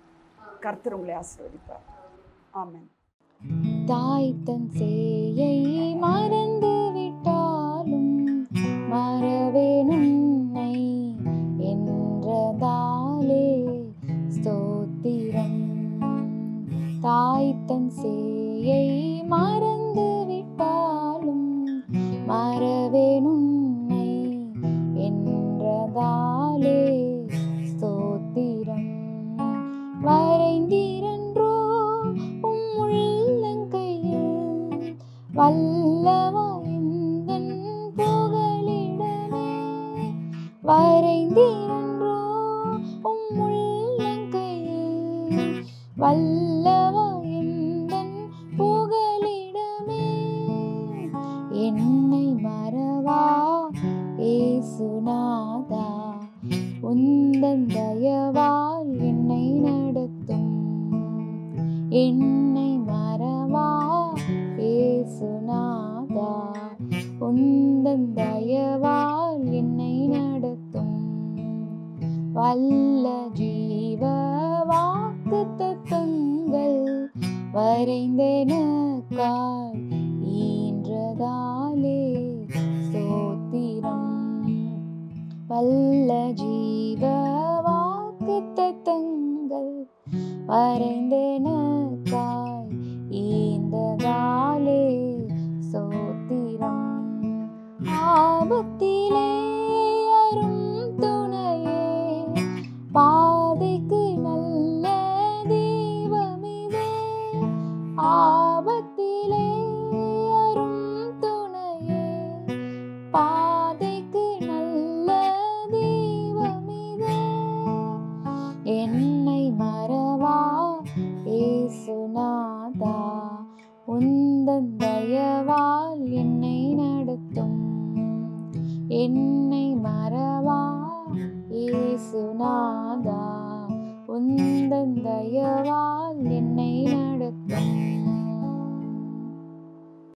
கர்த்தர் உங்களை ஆசீர்வதிப்பார். ஆமென். தாய் தன் சேயை மறந்து விட்டாலும் மறவேன் உன்னை என்றதாலே ஸ்தோத்திரம். தாய் தன் சேயை மறந்து விட்டாலும் மறவேன் உன்னை என்றதாலே ஸ்தோத்திரம். வரைந்திரன்றோ உம் உள்ளங்கையில் வல்லவா எந்தன் புகலிடமே. வரைந்திரன்றோ உம் உள்ளங்கையில் வல்லவா எந்தன் புகலிடமே. என்னை மறவா ஏசுநாதா, உந்தன் தயவால் என்னை நடத்தும். என்னை மறவா ஏசுநாதா, உந்தன் தயவால் என்னை நடத்தும். வல்ல ஜீவ வாக்குத்தத்தங்கள் வரைந்தெனக்காய் ஈன்றதாலே ஸ்தோத்திரம். வல்ல ஜீவ வாக்குத்தத்தங்கள் வரைந்தெனக்காய் ஈந்ததாலே ஸ்தோத்திரம். ஆபத்திலே அரும் துணையே, பாதைக்கு நல்ல தீபமிதே. ஆபத்திலே அரும் துணையே, பாதைக்கு நல்ல தீபமிதே. என்னை மறவா ஏசுநாதா, உந்தன் தயவால் என்னை நடத்தும். என்னை மறவா ஏசுநாதா, உந்தன் தயவால் என்னை நடத்தும்.